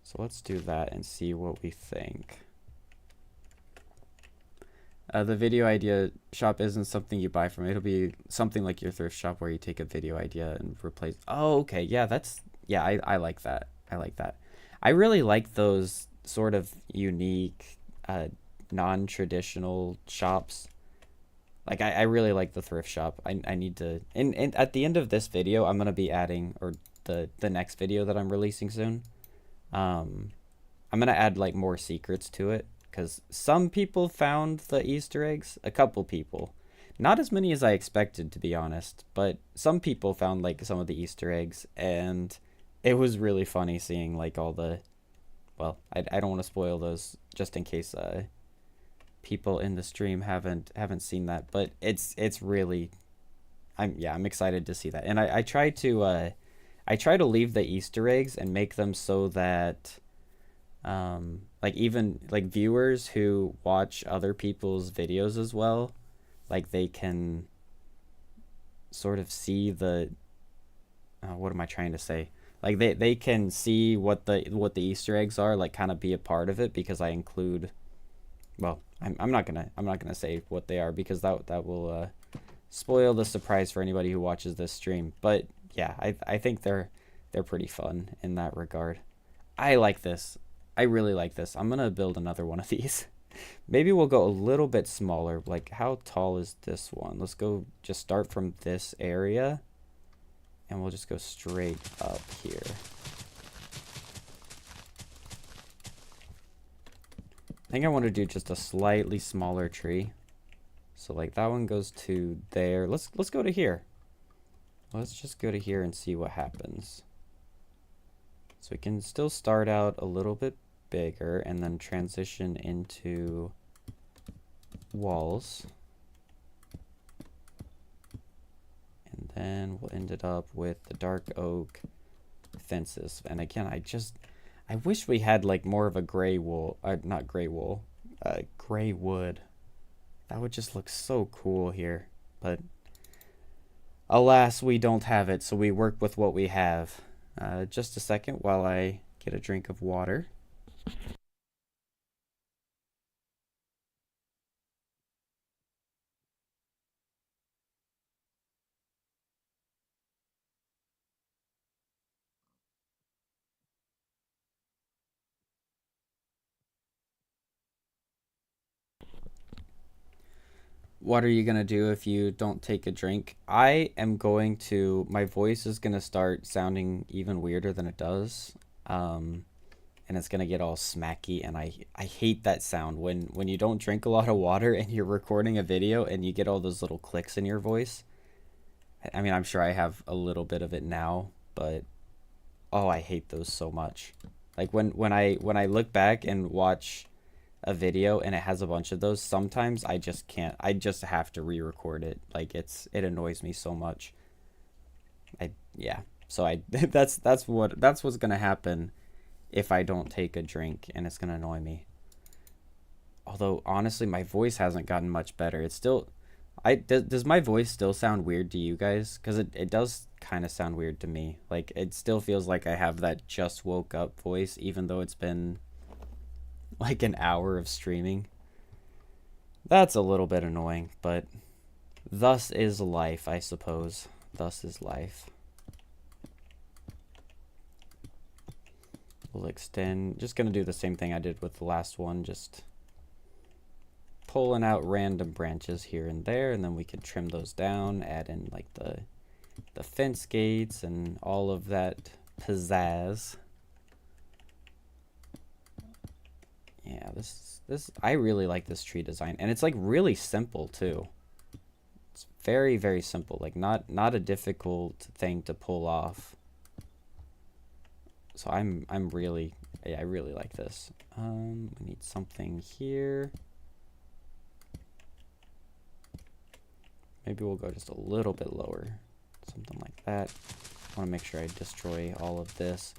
So let's do that and see what we think. The video idea shop isn't something you buy from. It'll be something like your thrift shop where you take a video idea and replace. Oh, okay. Yeah, I like that. I like that. I really like those sort of unique, non-traditional shops. Like I really like the thrift shop. I need to, and at the end of this video, I'm gonna be adding, or the next video that I'm releasing soon. I'm gonna add like more secrets to it. Because some people found the Easter eggs, a couple people. Not as many as I expected, to be honest, but some people found like some of the Easter eggs, and it was really funny seeing like all the, well, I don't want to spoil those just in case people in the stream haven't seen that, but it's really, I'm excited to see that. And I try to leave the Easter eggs and make them so that like even like viewers who watch other people's videos as well, like they can sort of see the what am I trying to say, like they can see what the Easter eggs are, like kind of be a part of it, because I include, well, I'm not gonna say what they are, because that will spoil the surprise for anybody who watches this stream. But yeah, I think they're pretty fun in that regard. I like this. I really like this. I'm gonna build another one of these. Maybe we'll go a little bit smaller. Like, how tall is this one? Let's go just start from this area, and we'll just go straight up here. I think I want to do just a slightly smaller tree. So like that one goes to there. Let's go to here. Let's just go to here and see what happens. So we can still start out a little bit bigger and then transition into walls. And then we'll end it up with the dark oak fences. And again, I wish we had like more of a gray wool, not gray wool, gray wood. That would just look so cool here. But alas, we don't have it, so we work with what we have. Just a second while I get a drink of water. What are you gonna do if you don't take a drink? I am going to, my voice is gonna start sounding even weirder than it does. Um, and it's gonna get all smacky, and I hate that sound when you don't drink a lot of water and you're recording a video and you get all those little clicks in your voice. I mean, I'm sure I have a little bit of it now, but oh, I hate those so much. Like when I look back and watch a video and it has a bunch of those, sometimes I just can't. I just have to re-record it. Like it annoys me so much. Yeah. So I that's what's gonna happen if I don't take a drink, and it's gonna annoy me. Although honestly, my voice hasn't gotten much better. It's still, does my voice still sound weird to you guys? Because it does kind of sound weird to me. Like it still feels like I have that just woke up voice, even though it's been like an hour of streaming. That's a little bit annoying, but thus is life, I suppose. Thus is life. We'll extend, just gonna do the same thing I did with the last one, just pulling out random branches here and there, and then we can trim those down, add in like the fence gates and all of that pizzazz. Yeah, this I really like this tree design, and it's like really simple too. It's very, very simple, like not a difficult thing to pull off. So I'm really, yeah, I really like this. We need something here. Maybe we'll go just a little bit lower, something like that. I want to make sure I destroy all of this.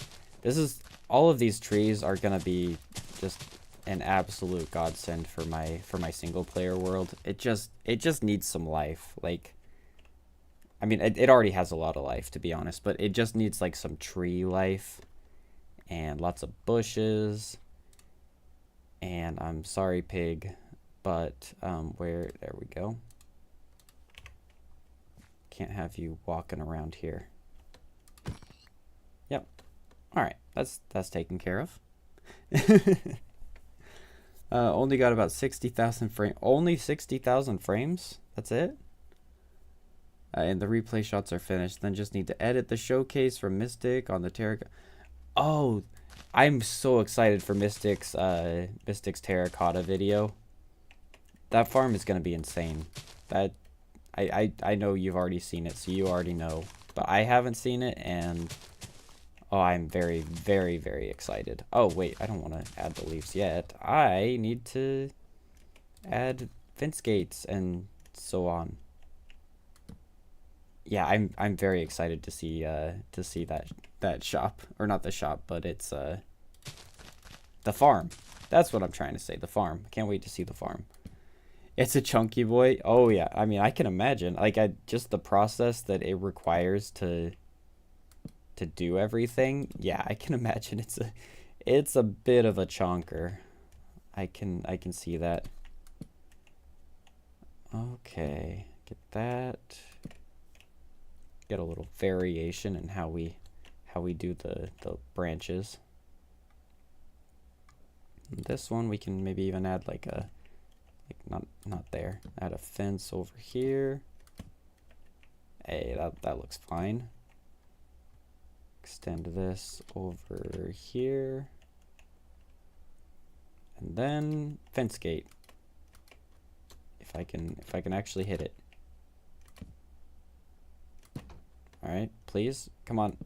All of these trees are gonna be just an absolute godsend for my single player world. It just needs some life. Like, I mean, it already has a lot of life, to be honest, but it just needs like some tree life and lots of bushes. And I'm sorry, pig, but there we go. Can't have you walking around here. Yep. All right, that's taken care of. Only got about 60,000 frames. Only 60,000 frames? That's it? And the replay shots are finished. Then just need to edit the showcase from Mystic on the Terracotta. Oh, I'm so excited for Mystic's Terracotta video. That farm is going to be insane. That I know you've already seen it, so you already know. But I haven't seen it, and oh, I'm very, very, very excited. Oh, wait, I don't want to add the leaves yet. I need to add fence gates and so on. Yeah, I'm very excited to see that shop, or not the shop, but it's the farm. That's what I'm trying to say, the farm. Can't wait to see the farm. It's a chunky boy. Oh yeah, I mean, I can imagine. Like, just the process that it requires to do everything. Yeah, I can imagine it's a bit of a chonker. I can see that. Okay, get that. Get a little variation in how we do the branches. And this one we can maybe even add like a not there. Add a fence over here. Hey, that looks fine. Extend this over here. And then fence gate. If I can actually hit it. All right, please, come on.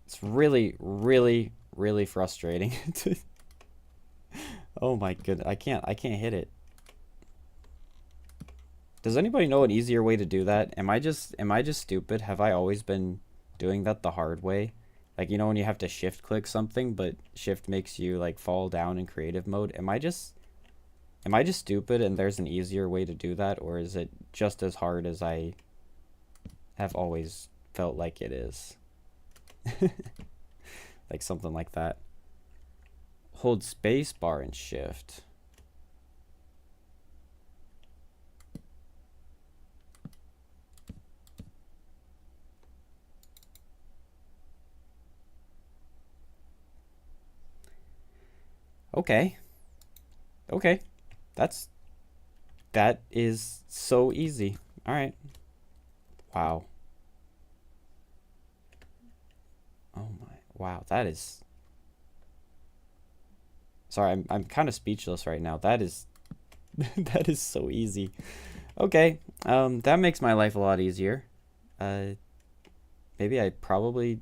It's really, really, really frustrating. Oh my goodness, I can't hit it. Does anybody know an easier way to do that? Am I just stupid? Have I always been doing that the hard way? Like, you know, when you have to shift click something, but shift makes you like fall down in creative mode. Am I just stupid and there's an easier way to do that, or is it just as hard as I have always felt like it is? Like something like that. Hold space bar and shift. Okay. Okay. That is so easy. All right. Wow. Oh my. Wow, that is. Sorry, I'm kind of speechless right now. That is that is so easy. Okay. That makes my life a lot easier. Uh maybe I probably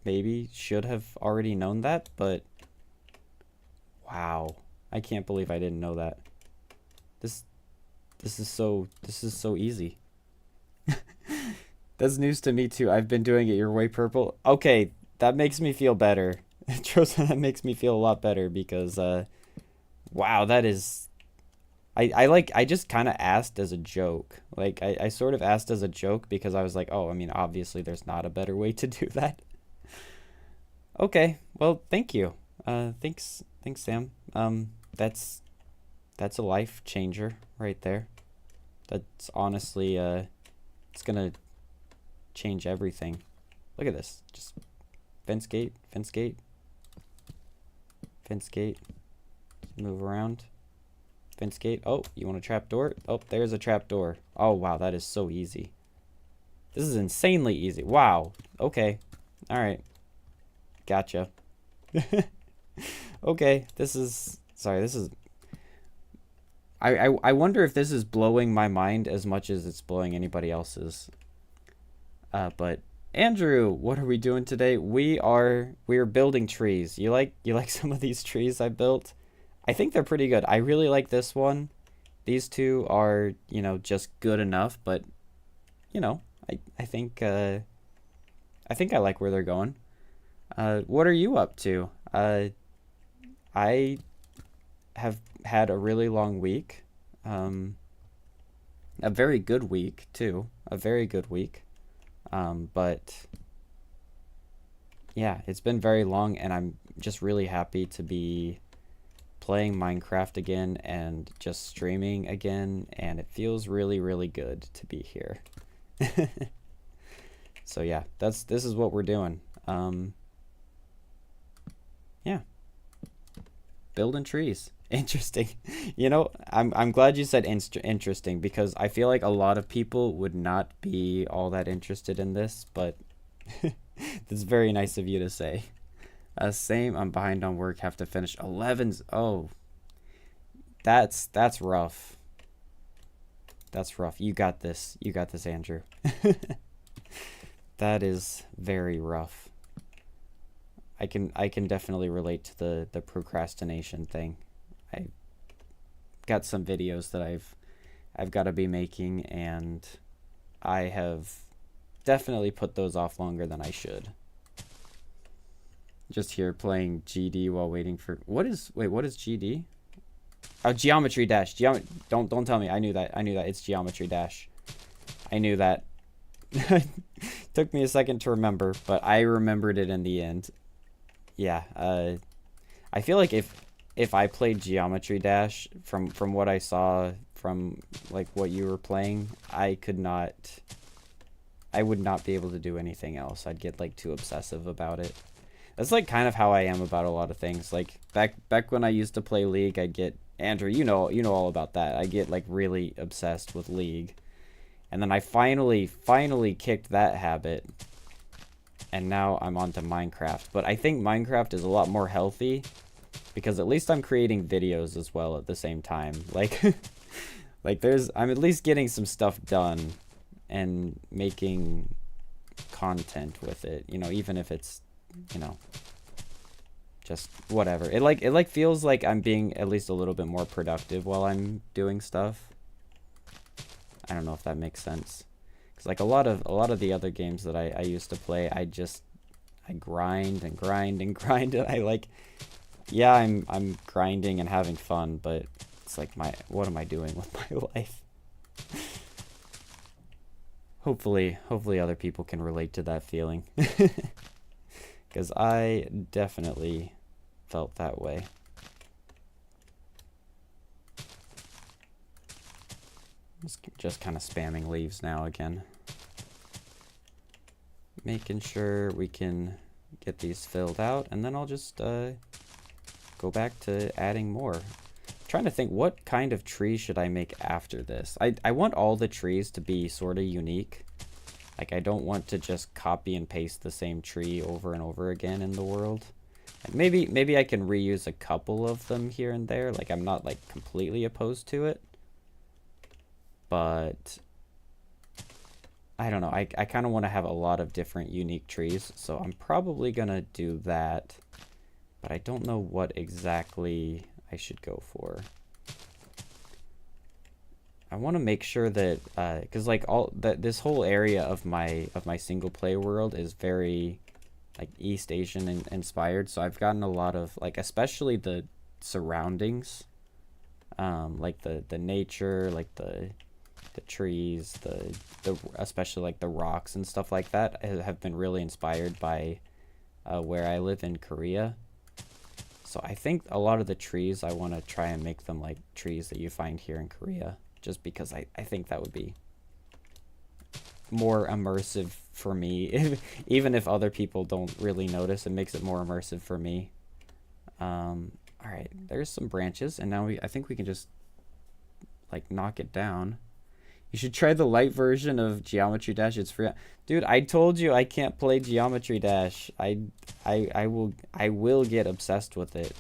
maybe should have already known that, but wow. I can't believe I didn't know that. This this is so easy. That's news to me too. I've been doing it your way, Purple. Okay, that makes me feel better. Trosa, that makes me feel a lot better because wow, that is I just kind of asked as a joke. Like I sort of asked as a joke because I was like, "Oh, I mean, obviously there's not a better way to do that." Okay. Well, thank you. Thanks Sam. That's that's a life changer right there. That's honestly it's going to change everything. Look at this. Just fence gate, fence gate, fence gate. Move around. Fence gate. Oh, you want a trap door? Oh, there's a trap door. Oh, wow, that is so easy. This is insanely easy. Wow. Okay. All right. Gotcha. Okay, this is sorry, this is I wonder if this is blowing my mind as much as it's blowing anybody else's. But Andrew, what are we doing today? We are building trees. You like some of these trees I built? I think they're pretty good. I really like this one. These two are, you know, just good enough, but you know, I think I like where they're going. What are you up to? I have had a really long week. Um, a very good week too. A very good week. But yeah, it's been very long, and I'm just really happy to be playing Minecraft again and just streaming again, and it feels really, really good to be here. So yeah, this is what we're doing. Yeah, building trees. Interesting. You know, I'm glad you said interesting because I feel like a lot of people would not be all that interested in this, but that's very nice of you to say. Same. I'm behind on work. Have to finish 11s. Oh, that's rough. That's rough. You got this. You got this, Andrew. That is very rough. I can definitely relate to the procrastination thing. I got some videos that I've got to be making, and I have definitely put those off longer than I should. Just here playing GD while waiting for what is GD? Oh, Geometry Dash. Don't tell me. I knew that. I knew that. It's Geometry Dash. I knew that. Took me a second to remember, but I remembered it in the end. Yeah. I feel like if I played Geometry Dash from what I saw from like what you were playing, I would not be able to do anything else. I'd get like too obsessive about it. That's like kind of how I am about a lot of things. Like back when I used to play League, I'd get Andrew, you know all about that. I get like really obsessed with League. And then I finally kicked that habit. And now I'm on to Minecraft. But I think Minecraft is a lot more healthy because at least I'm creating videos as well at the same time. Like like I'm at least getting some stuff done and making content with it, you know, even if it's, you know, just whatever. It like feels like I'm being at least a little bit more productive while I'm doing stuff. I don't know if that makes sense. Cuz like a lot of the other games that I used to play, I grind and grind and grind, and I like, yeah, I'm grinding and having fun, but it's like what am I doing with my life? Hopefully other people can relate to that feeling. Because I definitely felt that way. Just kind of spamming leaves now again. Making sure we can get these filled out, and then I'll just go back to adding more. trying to think, what kind of tree should I make after this? I want all the trees to be sort of unique. Like, I don't want to just copy and paste the same tree over and over again in the world. And maybe I can reuse a couple of them here and there. Like, I'm not, like, completely opposed to it. But I don't know. I kind of want to have a lot of different unique trees. So I'm probably going to do that. But I don't know what exactly I should go for. I want to make sure that, because like this whole area of my single player world is very like East Asian inspired. So I've gotten a lot of like, especially the surroundings, like the nature, like the trees, the especially like the rocks and stuff like that have been really inspired by where I live in Korea. So I think a lot of the trees, I want to try and make them like trees that you find here in Korea, just because I think that would be more immersive for me. Even if other people don't really notice, it makes it more immersive for me. All right, there's some branches, and now I think we can just like knock it down. You should try the light version of Geometry Dash. It's free. Dude, I told you I can't play Geometry Dash. I will get obsessed with it.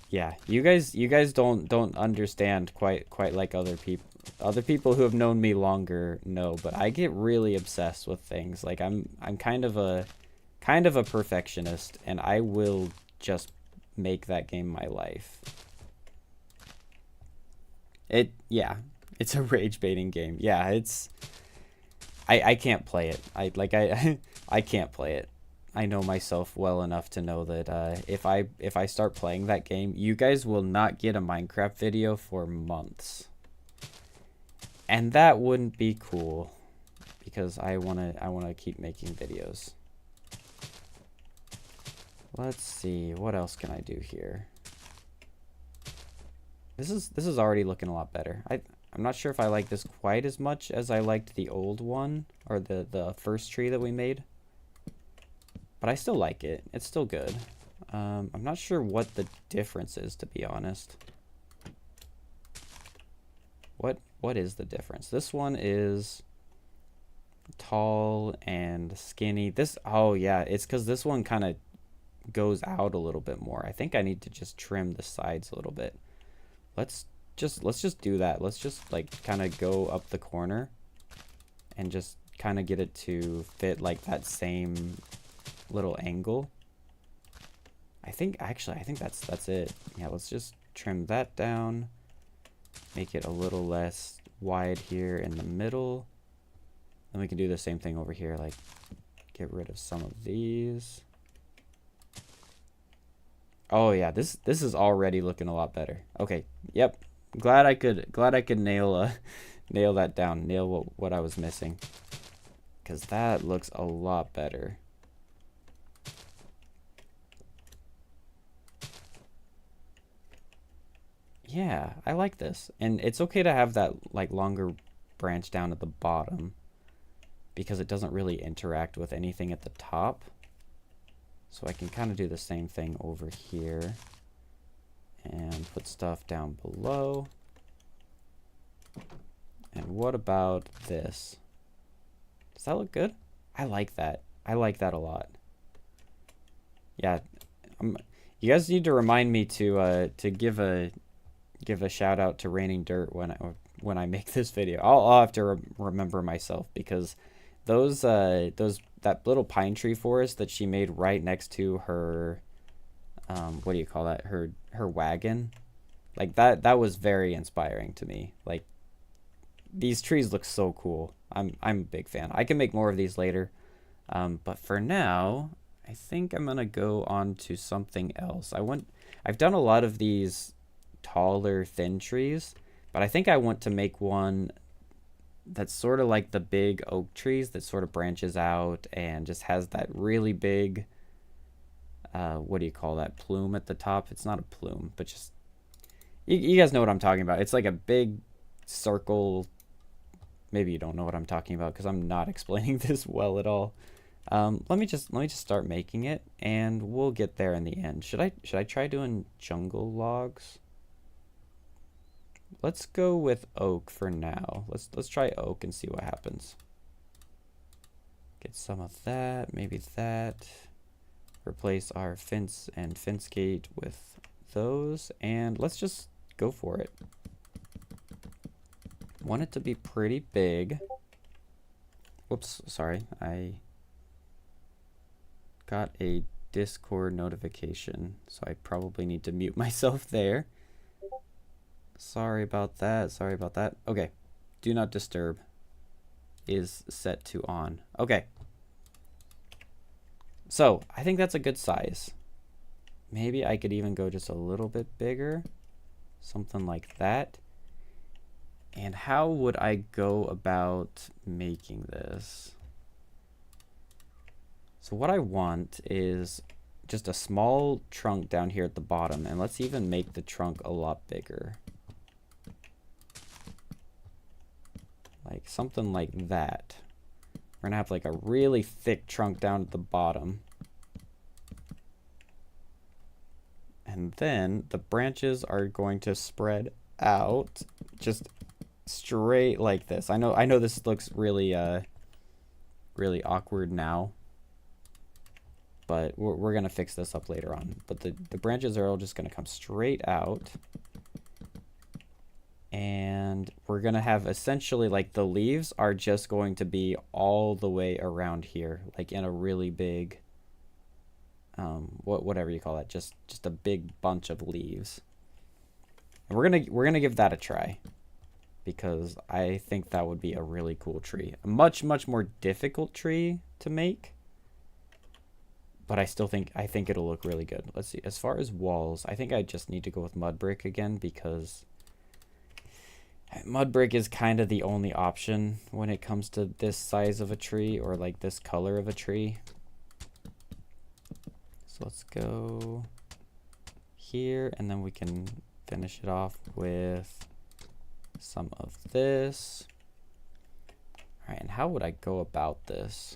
Yeah, you guys don't understand quite like other people. Other people who have known me longer know, but I get really obsessed with things. Like I'm kind of a perfectionist, and I will just make that game my life. Yeah, it's a rage baiting game. Yeah, I can't play it. I can't play it. I know myself well enough to know that if I start playing that game, you guys will not get a Minecraft video for months. And that wouldn't be cool, because I wanna keep making videos. Let's see, what else can I do here? This is already looking a lot better. I'm not sure if I like this quite as much as I liked the old one, or the first tree that we made. But I still like it. It's still good. I'm not sure what the difference is, to be honest. What is the difference? This one is tall and skinny. Oh yeah, it's because this one kind of goes out a little bit more. I think I need to just trim the sides a little bit. Let's just do that. Let's just like kind of go up the corner and just kind of get it to fit like that same little angle. I think that's it. Yeah, let's just trim that down. Make it a little less wide here in the middle. Then we can do the same thing over here, like get rid of some of these. Oh yeah, this is already looking a lot better. Okay, yep. Glad I could nail that down, nail what I was missing. 'Cause that looks a lot better. Yeah, I like this. And it's okay to have that like longer branch down at the bottom, because it doesn't really interact with anything at the top. So I can kind of do the same thing over here and put stuff down below. And what about this? Does that look good? I like that. I like that a lot. Yeah, you guys need to remind me to give a shout out to Raining Dirt when I make this video. I'll have to remember myself, because that little pine tree forest that she made right next to her what do you call that, her wagon, like that was very inspiring to me. Like, these trees look so cool. I'm a big fan. I can make more of these later, but for now I think I'm gonna go on to something else. I've done a lot of these taller thin trees, but I think I want to make one that's sort of like the big oak trees that sort of branches out and just has that really big what do you call that, plume at the top. It's not a plume, but just you guys know what I'm talking about. It's like a big circle. Maybe you don't know what I'm talking about, because I'm not explaining this well at all. Let me just start making it, and we'll get there in the end. Should I try doing jungle logs? Let's go with oak for now. Let's try oak and see what happens. Get some of that, maybe that. Replace our fence and fence gate with those, and let's just go for it. Want it to be pretty big. Whoops, sorry. I got a Discord notification, so I probably need to mute myself there. Sorry about that. Sorry about that. Okay. Do not disturb is set to on. Okay. So, I think that's a good size. Maybe I could even go just a little bit bigger. Something like that. And how would I go about making this? So what I want is just a small trunk down here at the bottom, and let's even make the trunk a lot bigger. Like something like that. We're gonna have like a really thick trunk down at the bottom. And then the branches are going to spread out just straight like this. I know this looks really really awkward now, but we're gonna fix this up later on. But the branches are all just gonna come straight out, and we're gonna have essentially like the leaves are just going to be all the way around here, like in a really big whatever you call that, just a big bunch of leaves. And we're gonna give that a try, because I think that would be a really cool tree. A much more difficult tree to make, but I think it'll look really good. Let's see. As far as walls, I think I just need to go with mud brick again, because mud brick is kind of the only option when it comes to this size of a tree, or like this color of a tree. So let's go here, and then we can finish it off with some of this. All right, and how would I go about this?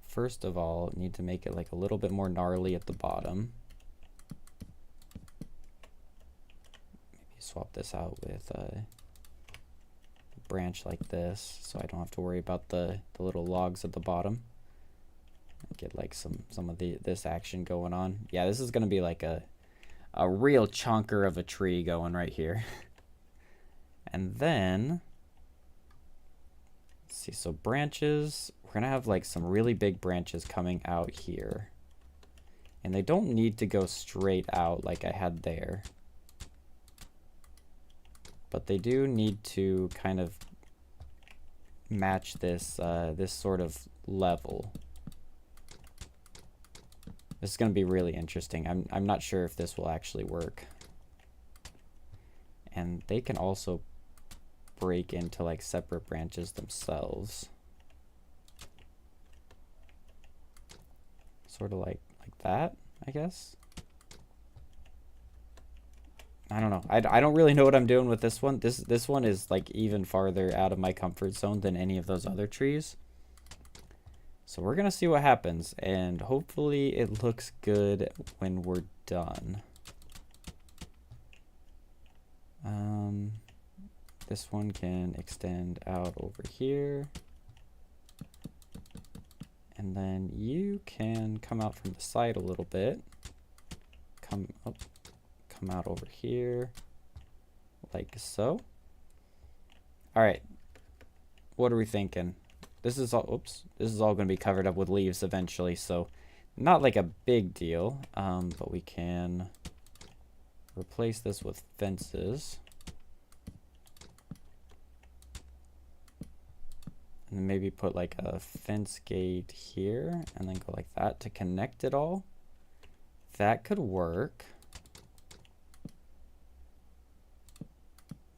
First of all, need to make it like a little bit more gnarly at the bottom. Maybe swap this out with a branch like this, so I don't have to worry about the little logs at the bottom. Get like some of this action going on. Yeah, this is gonna be like a real chunker of a tree going right here. And then let's see, so branches, we're gonna have like some really big branches coming out here, and they don't need to go straight out like I had there, but they do need to kind of match this this sort of level. This is going to be really interesting. I'm not sure if this will actually work. And they can also break into like separate branches themselves. Sort of like that, I guess. I don't know. I don't really know what I'm doing with this one. This one is like even farther out of my comfort zone than any of those other trees. So we're gonna see what happens, and hopefully it looks good when we're done. This one can extend out over here, and then you can come out from the side a little bit. Come out over here, like so. All right, what are we thinking? This is all, oops, this is all going to be covered up with leaves eventually, so not like a big deal, but we can replace this with fences. And then maybe put like a fence gate here, and then go like that to connect it all. That could work.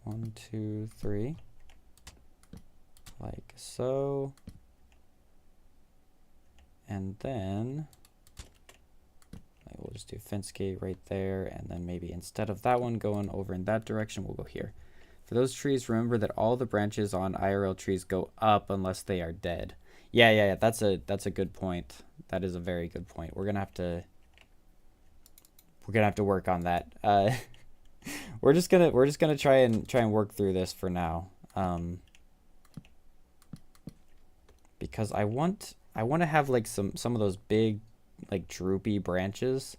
1, 2, 3. Like so. And then we'll just do fence gate right there, and then maybe instead of that one going over in that direction, we'll go here. For those trees, remember that all the branches on IRL trees go up unless they are dead. Yeah. That's a good point. That is a very good point. We're gonna have to work on that. We're just gonna try and work through this for now. Because I want to have like some of those big like droopy branches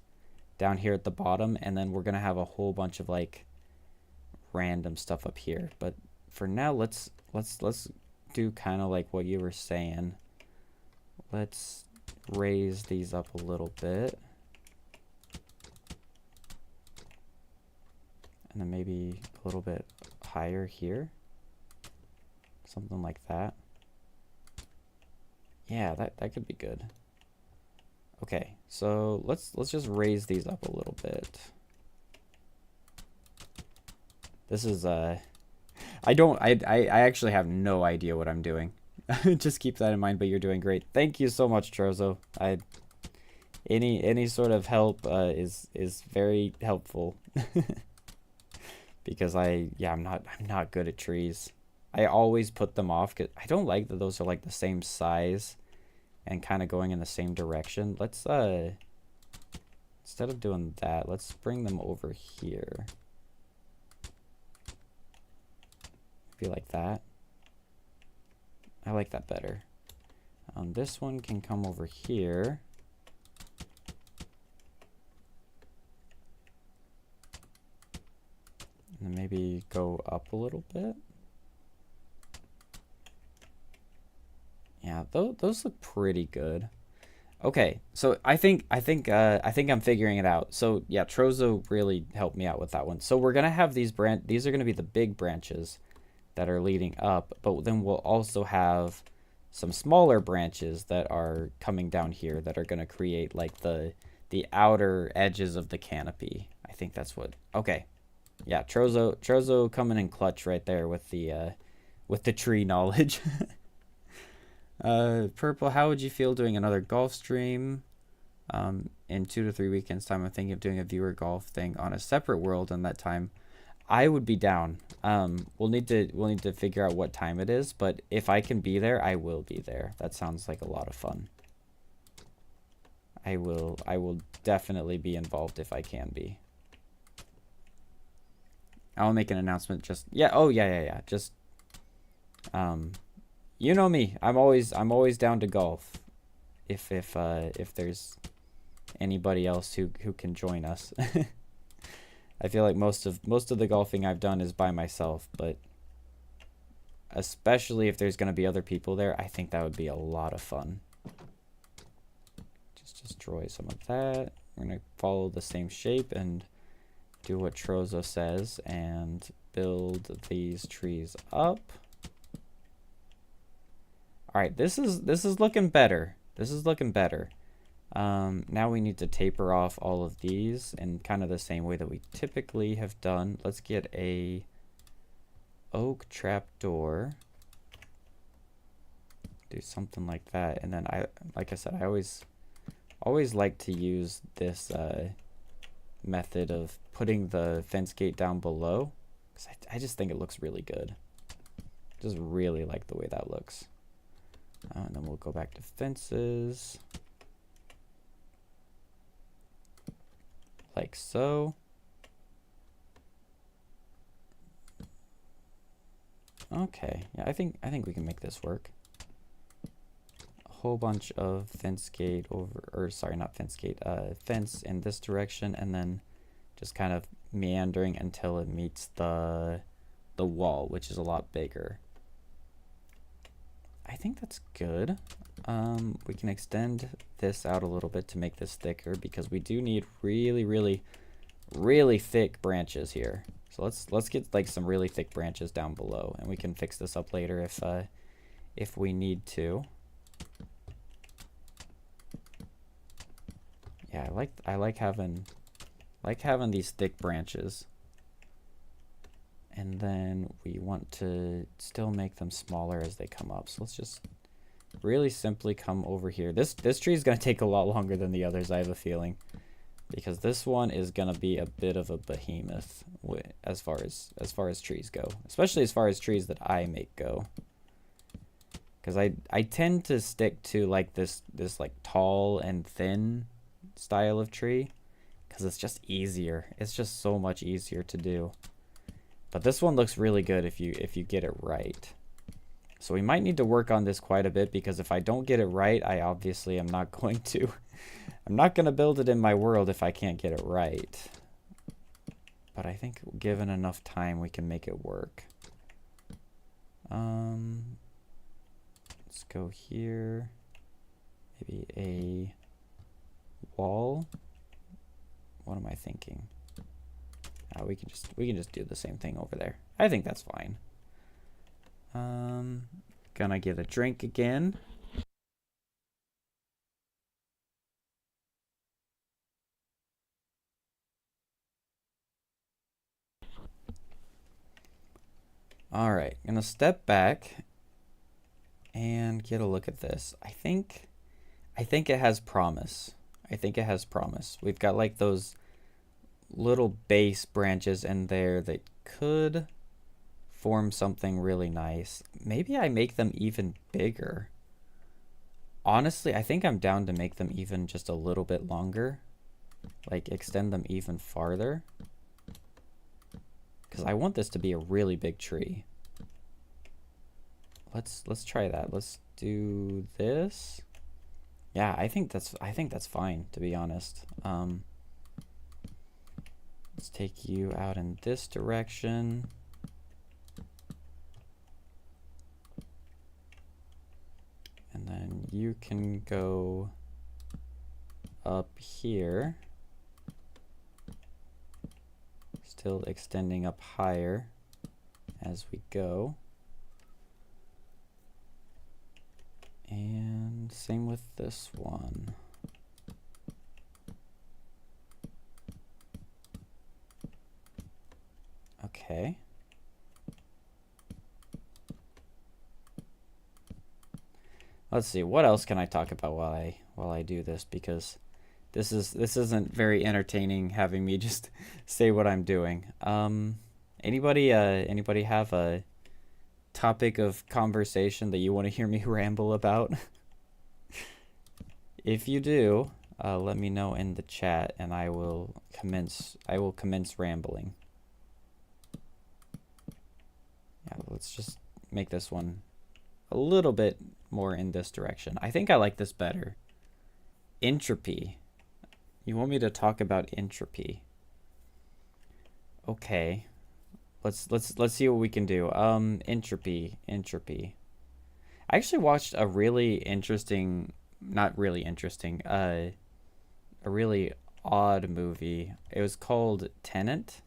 down here at the bottom, and then we're gonna have a whole bunch of like random stuff up here. But for now, let's do kind of like what you were saying. Let's raise these up a little bit. And then maybe a little bit higher here. Something like that. Yeah, that could be good. Okay, so let's just raise these up a little bit. This is I actually have no idea what I'm doing. Just keep that in mind, but you're doing great. Thank you so much, Trozo. Any sort of help is very helpful. Because I'm not good at trees. I always put them off because I don't like that those are like the same size and kind of going in the same direction. Let's instead of doing that, let's bring them over here. Maybe like that. I like that better. This one can come over here. And then maybe go up a little bit. Yeah, those look pretty good. Okay, so I think I'm figuring it out. So yeah, Trozo really helped me out with that one. So we're gonna have these are gonna be the big branches that are leading up, but then we'll also have some smaller branches that are coming down here that are gonna create like the outer edges of the canopy. I think that's what. Okay, yeah, Trozo coming in clutch right there with the tree knowledge. Purple, how would you feel doing another golf stream? In 2 to 3 weekends time, I'm thinking of doing a viewer golf thing on a separate world, and that time I would be down. We'll need to figure out what time it is, but if I can be there, I will be there. That sounds like a lot of fun. I will definitely be involved if I can be. I'll make an announcement just just you know me. I'm always down to golf. If there's anybody else who can join us. I feel like most of the golfing I've done is by myself, but especially if there's gonna be other people there, I think that would be a lot of fun. Just destroy some of that. We're gonna follow the same shape and do what Trozo says and build these trees up. All right, this is looking better. This is looking better. Now we need to taper off all of these in kind of the same way that we typically have done. Let's get a oak trapdoor. Do something like that, and then like I said, I always like to use this method of putting the fence gate down below, because I just think it looks really good. Just really like the way that looks. And then we'll go back to fences. Like so. Okay, yeah, I think we can make this work. A whole bunch of fence gate over, or sorry, not fence gate, fence in this direction, and then just kind of meandering until it meets the wall, which is a lot bigger. I think that's good. We can extend this out a little bit to make this thicker, because we do need really thick branches here. So let's get like some really thick branches down below, and we can fix this up later if we need to. Yeah, I like having these thick branches. And then we want to still make them smaller as they come up. So let's just really simply come over here. This tree is going to take a lot longer than the others, I have a feeling, because this one is going to be a bit of a behemoth as far as trees go, especially as far as trees that I make go. Because I tend to stick to like this like tall and thin style of tree because it's just easier. It's just so much easier to do. But this one looks really good if you get it right. So we might need to work on this quite a bit, because if I don't get it right, I obviously am not going to I'm not going to build it in my world if I can't get it right. But I think given enough time we can make it work. Let's go here. Maybe a wall. What am I thinking? We can just do the same thing over there. I think that's fine. Gonna get a drink again. All right, gonna step back and get a look at this. I think it has promise. I think it has promise. We've got like those little base branches in there that could form something really nice. Maybe I make them even bigger. Honestly, I think I'm down to make them even just a little bit longer. Like extend them even farther. Because I want this to be a really big tree. Let's try that. Let's do this. Yeah, I think that's fine, to be honest. Let's take you out in this direction. And then you can go up here. Still extending up higher as we go. And same with this one. Okay. Let's see, what else can I talk about while I do this, because this isn't very entertaining having me just say what I'm doing. Anybody have a topic of conversation that you want to hear me ramble about? If you do, let me know in the chat and I will commence rambling. Yeah, let's just make this one a little bit more in this direction. I think I like this better. Entropy. You want me to talk about entropy? Okay. Let's see what we can do. Entropy. I actually watched a really interesting, not really interesting, a really odd movie. It was called Tenet.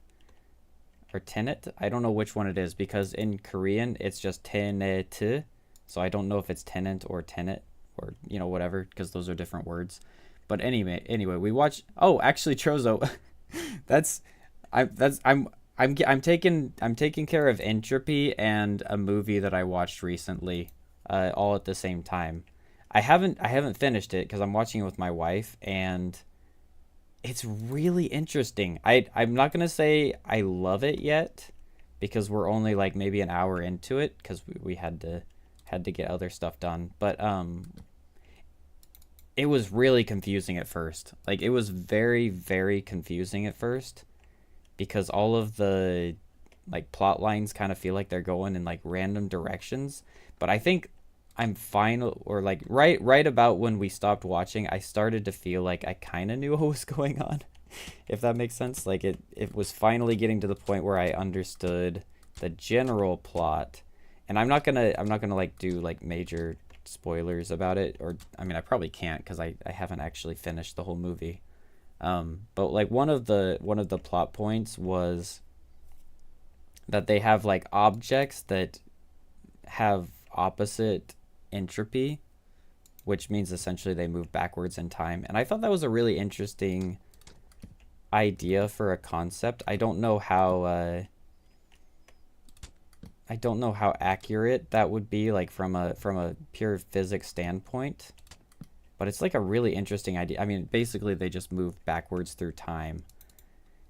Or Tenet. I don't know which one it is, because in Korean it's just Tenet. So I don't know if it's tenant or tenet or, you know, whatever, because those are different words. But anyway, we watch. Oh, actually, Chozo, I'm taking care of entropy and a movie that I watched recently, all at the same time. I haven't finished it because I'm watching it with my wife, and it's really interesting. I'm not gonna say I love it yet, because we're only like maybe an hour into it, because we had to get other stuff done. But it was really confusing at first. Like, it was very, very confusing at first, because all of the like plot lines kind of feel like they're going in like random directions. But I think I'm fine, or like right about when we stopped watching, I started to feel like I kind of knew what was going on, if that makes sense. Like it was finally getting to the point where I understood the general plot. And I'm not gonna like do like major spoilers about it, or I mean I probably can't, because I haven't actually finished the whole movie. But like one of the plot points was that they have like objects that have opposite entropy, which means essentially they move backwards in time. And I thought that was a really interesting idea for a concept. I don't know how accurate that would be, like from a pure physics standpoint, but it's like a really interesting idea. I mean, basically they just move backwards through time.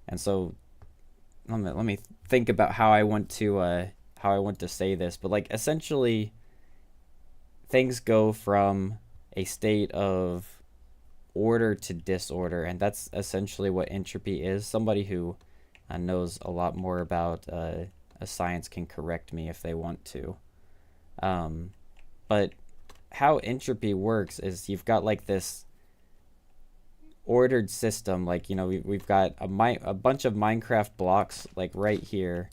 And so let me think about how I want to say this, but like essentially things go from a state of order to disorder, and that's essentially what entropy is. Somebody who knows a lot more about a science can correct me if they want to. Um, but how entropy works is you've got like this ordered system, like we've got a bunch of Minecraft blocks like right here,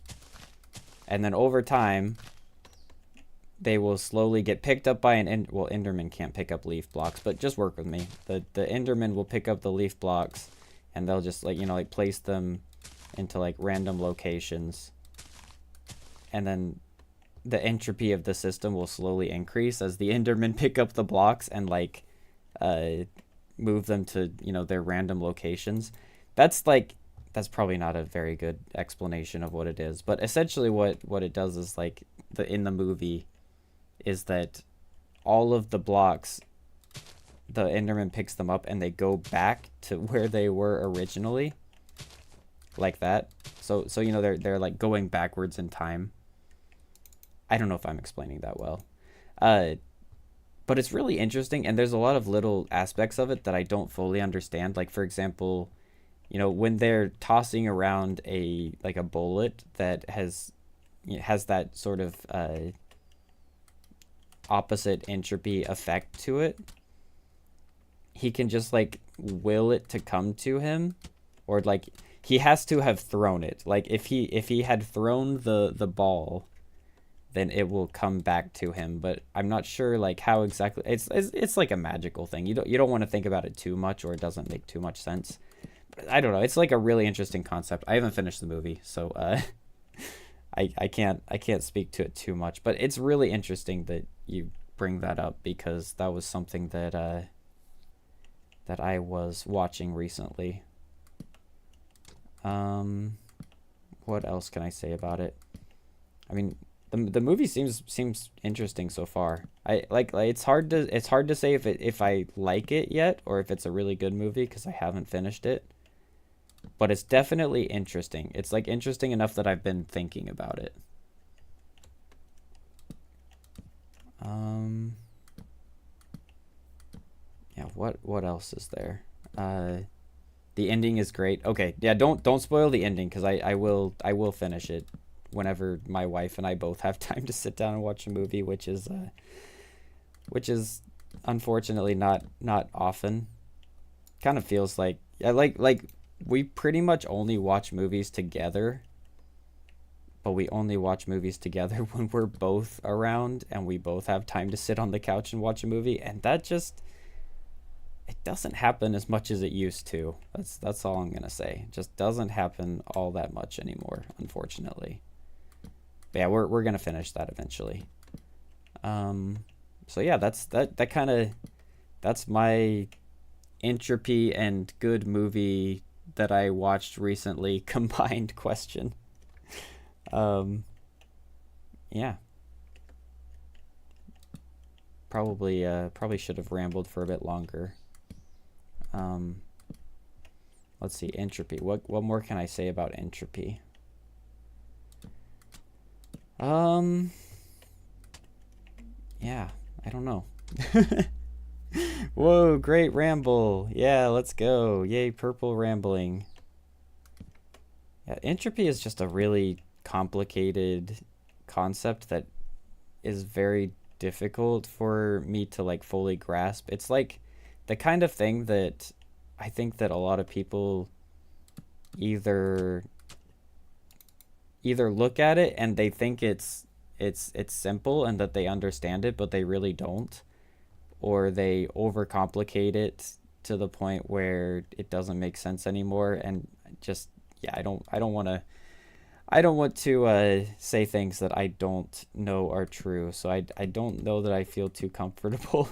and then over time they will slowly get picked up by well, Enderman can't pick up leaf blocks, but just work with me. The Enderman will pick up the leaf blocks, and they'll just like place them into like random locations, and then the entropy of the system will slowly increase as the Endermen pick up the blocks and like move them to their random locations. That's probably not a very good explanation of what it is, but essentially what it does is like in the movie is that all of the blocks, the Enderman picks them up and they go back to where they were originally, like that. So they're like going backwards in time. I don't know if I'm explaining that well. But it's really interesting, and there's a lot of little aspects of it that I don't fully understand. Like, for example, when they're tossing around a bullet that has that sort of opposite entropy effect to it, he can just like will it to come to him, or like he has to have thrown it. Like if he had thrown the ball, then it will come back to him. But I'm not sure like how exactly. It's like a magical thing. You don't want to think about it too much, or it doesn't make too much sense. But I don't know. It's like a really interesting concept. I haven't finished the movie, so I can't speak to it too much. But it's really interesting that you bring that up, because that was something that that I was watching recently. What else can I say about it? I mean, the movie seems interesting so far. I like it's hard to say if I like it yet, or if it's a really good movie, because I haven't finished it. But it's definitely interesting. It's like interesting enough that I've been thinking about it. Yeah, what else is there? The ending is great. Okay, yeah, don't spoil the ending, because I will finish it whenever my wife and I both have time to sit down and watch a movie, which is unfortunately not often. Kind of feels like we pretty much only watch movies together, but we only watch movies together when we're both around and we both have time to sit on the couch and watch a movie, and that just it doesn't happen as much as it used to. That's all I'm gonna say. It just doesn't happen all that much anymore, unfortunately. But yeah, we're gonna finish that eventually. So yeah, that's my entropy and good movie that I watched recently combined question. Yeah. Probably should have rambled for a bit longer. Let's see, entropy. What more can I say about entropy? Yeah, I don't know. Whoa, great ramble. Yeah, let's go. Yay, purple rambling. Yeah, entropy is just a really complicated concept that is very difficult for me to like fully grasp. It's like the kind of thing that I think that a lot of people either look at it and they think it's simple and that they understand it, but they really don't, or they overcomplicate it to the point where it doesn't make sense anymore. And just yeah, I don't want to say things that I don't know are true. So I don't know that I feel too comfortable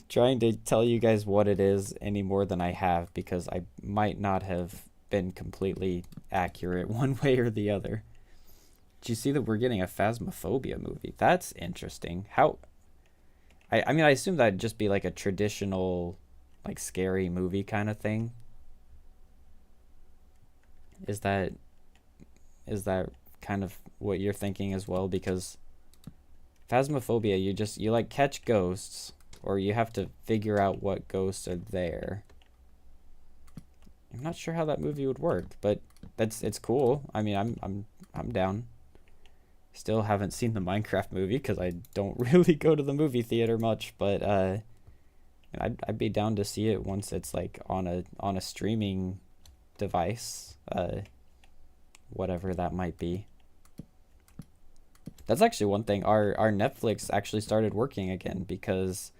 trying to tell you guys what it is any more than I have, because I might not have been completely accurate one way or the other. Did you see that we're getting a Phasmophobia movie? That's interesting. How? I mean, I assume that'd just be like a traditional, like scary movie kind of thing. Is that kind of what you're thinking as well? Because Phasmophobia, you like catch ghosts, or you have to figure out what ghosts are there. I'm not sure how that movie would work, but it's cool. I mean, I'm down. Still haven't seen the Minecraft movie because I don't really go to the movie theater much, but I'd be down to see it once it's like on a streaming device, whatever that might be. That's actually one thing. Our Netflix actually started working again because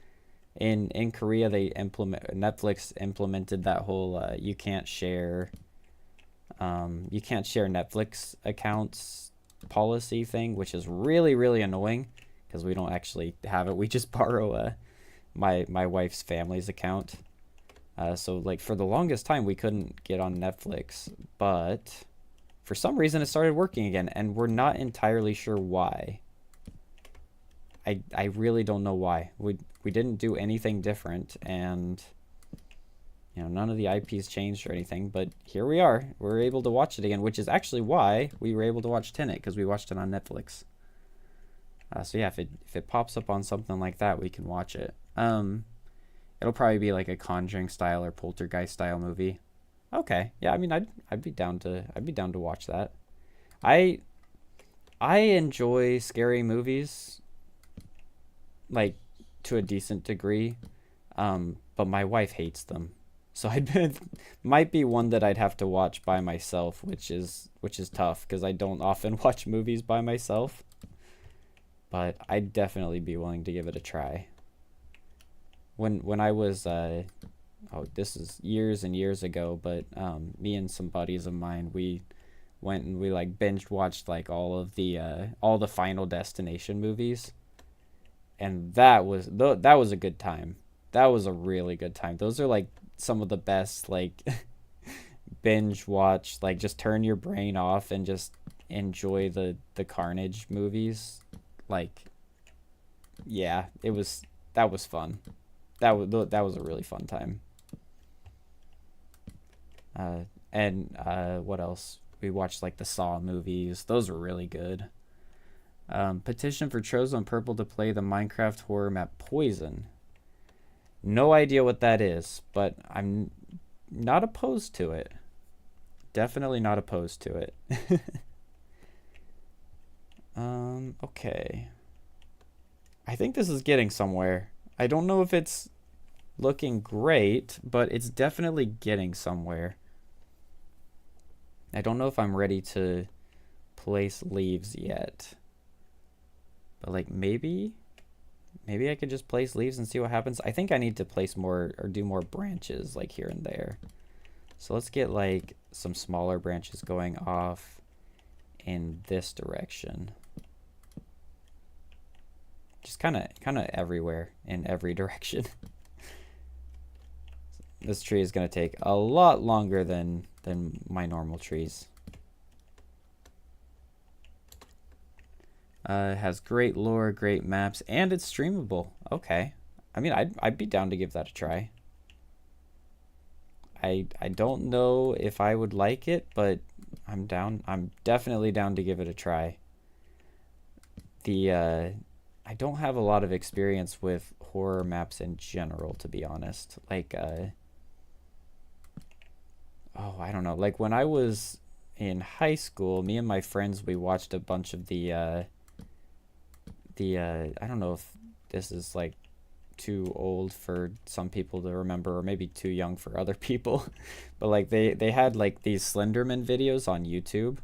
in Korea Netflix implemented that whole you can't share Netflix accounts policy thing, which is really, really annoying because we don't actually have it. We just borrow my wife's family's account. So like for the longest time we couldn't get on Netflix, but for some reason it started working again, and we're not entirely sure why. I really don't know why. We didn't do anything different, and you know, none of the IPs changed or anything, but here we are. We're able to watch it again, which is actually why we were able to watch Tenet, because we watched it on Netflix. So yeah, if it pops up on something like that, we can watch it. It'll probably be like a Conjuring style or Poltergeist style movie. Okay, yeah, I mean, I'd be down to watch that. I enjoy scary movies, like to a decent degree, but my wife hates them. So might be one that I'd have to watch by myself, which is tough because I don't often watch movies by myself. But I'd definitely be willing to give it a try. When I was this is years and years ago, but me and some buddies of mine, we went and we like binge watched like all the Final Destination movies, and that was a good time. That was a really good time. Those are like some of the best like binge watch, like just turn your brain off and just enjoy the carnage movies. Like, yeah, that was fun. That was a really fun time. And what else? We watched like the Saw movies. Those were really good. Petition for Chosen Purple to play the Minecraft horror map Poison. No idea what that is, but I'm not opposed to it. Definitely not opposed to it. Okay. I think this is getting somewhere. I don't know if it's looking great, but it's definitely getting somewhere. I don't know if I'm ready to place leaves yet. But like maybe I could just place leaves and see what happens. I think I need to place more or do more branches like here and there. So let's get like some smaller branches going off in this direction. Just kind of everywhere in every direction. This tree is going to take a lot longer than my normal trees. It has great lore, great maps, and it's streamable. Okay. I mean, I'd be down to give that a try. I don't know if I would like it, but I'm down. I'm definitely down to give it a try. I don't have a lot of experience with horror maps in general, to be honest. Like, I don't know. Like when I was in high school, me and my friends, we watched a bunch of I don't know if this is like too old for some people to remember, or maybe too young for other people, but like they had like these Slenderman videos on YouTube.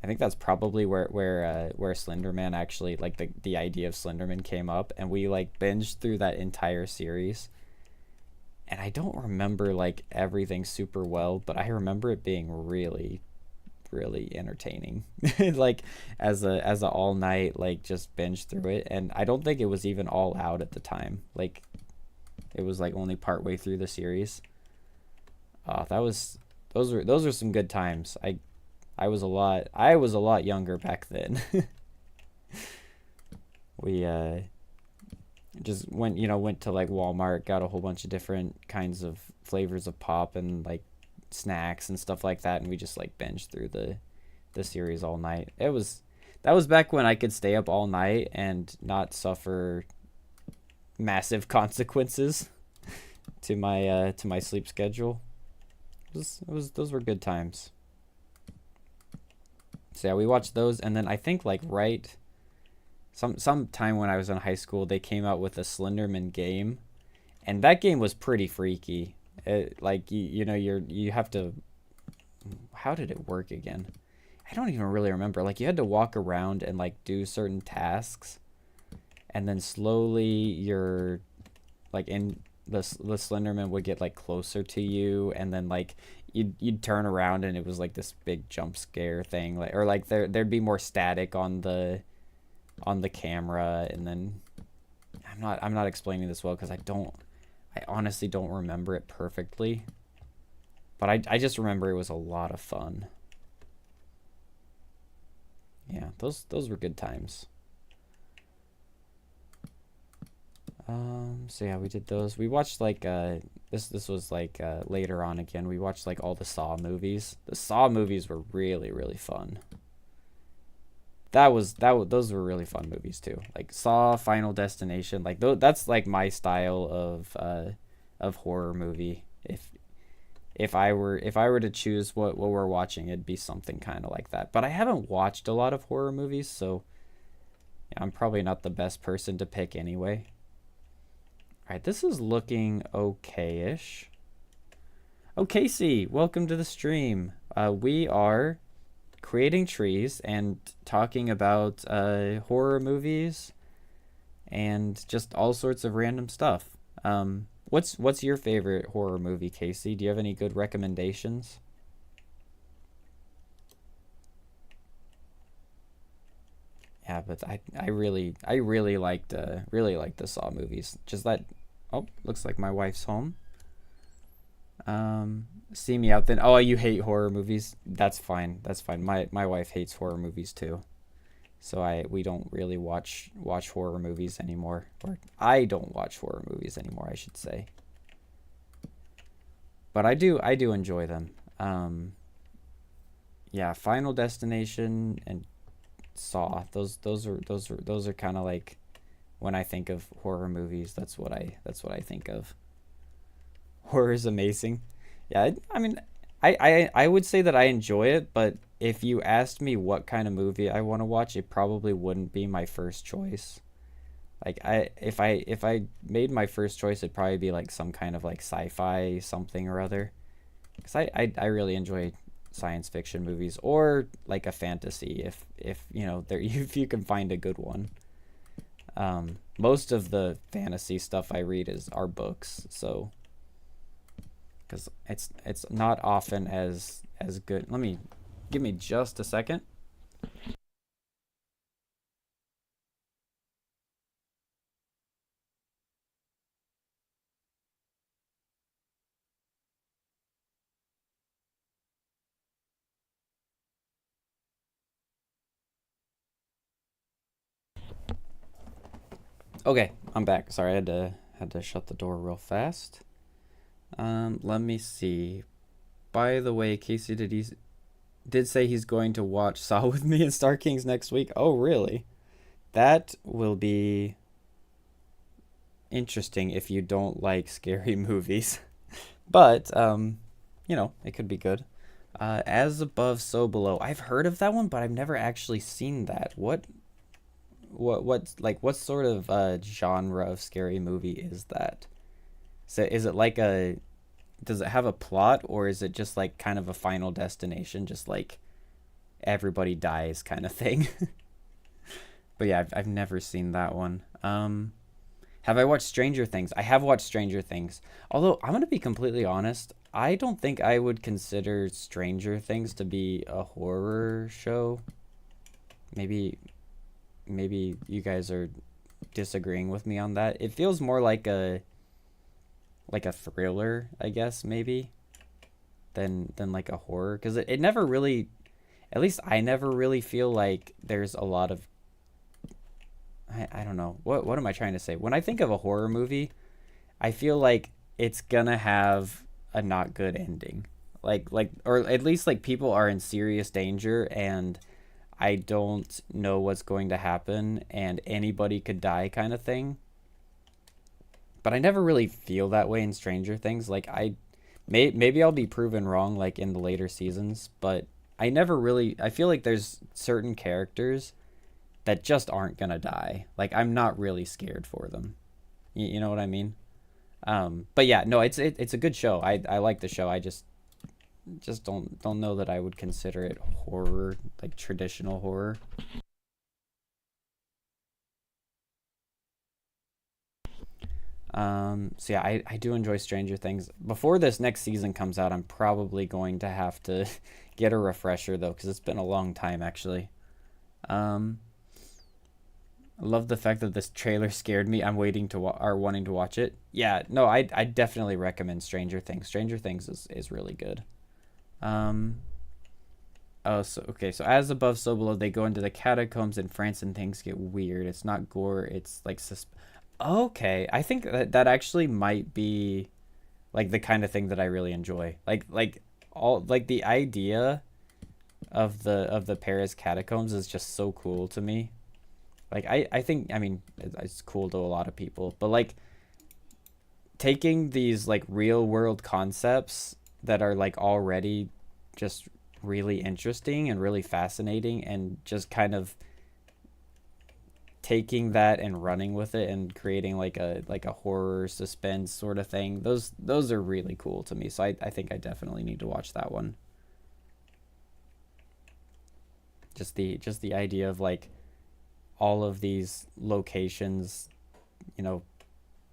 I think that's probably where Slenderman actually, like the idea of Slenderman came up, and we like binged through that entire series. And I don't remember like everything super well, but I remember it being really, really entertaining. Like as a all night, like just binge through it. And I don't think it was even all out at the time. Like it was like only part way through the series. Those were some good times. I was a lot younger back then. We just went to like Walmart, got a whole bunch of different kinds of flavors of pop and like snacks and stuff like that, and we just like binged through the series all night. that was back when I could stay up all night and not suffer massive consequences to my sleep schedule. It was those were good times. So yeah, we watched those, and then I think like right some time when I was in high school, they came out with a Slenderman game, and that game was pretty freaky. Like you know you have to, how did it work again? I don't even really remember. Like you had to walk around and like do certain tasks, and then slowly you're like in the Slenderman would get like closer to you, and then like you'd turn around and it was like this big jump scare thing, like or like there'd be more static on the camera, and then I'm not explaining this well because I honestly don't remember it perfectly, but I just remember it was a lot of fun. Yeah, those were good times. So yeah, we did those. We watched like this was like later on again. We watched like all the Saw movies. The Saw movies were really fun. Those were really fun movies too. Like Saw, Final Destination, like that's like my style of horror movie. If I were to choose what we're watching, it'd be something kind of like that. But I haven't watched a lot of horror movies, so yeah, I'm probably not the best person to pick anyway. All right, this is looking okay-ish. Oh, Casey, welcome to the stream. We are creating trees and talking about horror movies and just all sorts of random stuff. What's your favorite horror movie, Casey? Do you have any good recommendations? Yeah, but I really liked the Saw movies. Just that. Oh, looks like my wife's home. See me out then. Oh, you hate horror movies? That's fine. That's fine. My wife hates horror movies too. So we don't really watch horror movies anymore. Or I don't watch horror movies anymore, I should say. But I do enjoy them. Yeah, Final Destination and Saw. Those are kind of like when I think of horror movies, that's what I think of. Horror is amazing. Yeah, I mean, I would say that I enjoy it, but if you asked me what kind of movie I want to watch, it probably wouldn't be my first choice. Like if I made my first choice, it'd probably be like some kind of like sci-fi something or other. Because I really enjoy science fiction movies or like a fantasy if you know there if you can find a good one. Most of the fantasy stuff I read is are books, so because it's not often as good. Let me give me just a second. Okay, I'm back. Sorry, I had to shut the door real fast. Let me see. By the way, Casey did say he's going to watch Saw with me and Star Kings next week. Oh, really? That will be interesting if you don't like scary movies. But you know, it could be good. As above, so below. I've heard of that one, but I've never actually seen that. What sort of genre of scary movie is that? So is it like a does it have a plot, or is it just like kind of a final destination, just like everybody dies kind of thing? But yeah, I've never seen that one. Have I watched Stranger Things? I have watched Stranger Things. Although I'm gonna be completely honest, I don't think I would consider Stranger Things to be a horror show. Maybe maybe you guys are disagreeing with me on that. It feels more like a thriller, I guess, maybe, than like a horror, because it never really, at least I never really feel like there's a lot of I don't know. What am I trying to say? When I think of a horror movie, I feel like it's gonna have a not good ending. Or at least like people are in serious danger, and I don't know what's going to happen and anybody could die kind of thing. But I never really feel that way in Stranger Things. Like maybe I'll be proven wrong like in the later seasons, but I never really I feel like there's certain characters that just aren't gonna die. Like I'm not really scared for them. You know what I mean? But yeah, no, it's a good show. I like the show. I just don't know that I would consider it horror, like traditional horror. So yeah, I do enjoy Stranger Things. Before this next season comes out, I'm probably going to have to get a refresher though, because it's been a long time actually. Um, I love the fact that this trailer scared me. I'm waiting to or wanting to watch it. Yeah, no, I definitely recommend Stranger Things. Stranger Things is really good. Um, oh, so okay, so as above, so below. They go into the catacombs in France, and things get weird. It's not gore. It's like okay, I think that actually might be like the kind of thing that I really enjoy. Like all like the idea of the Paris catacombs is just so cool to me. Like I think I mean it's cool to a lot of people, but like taking these like real world concepts that are like already just really interesting and really fascinating and just kind of taking that and running with it and creating like a horror suspense sort of thing. Those are really cool to me. So I think I definitely need to watch that one. Just the idea of like all of these locations, you know,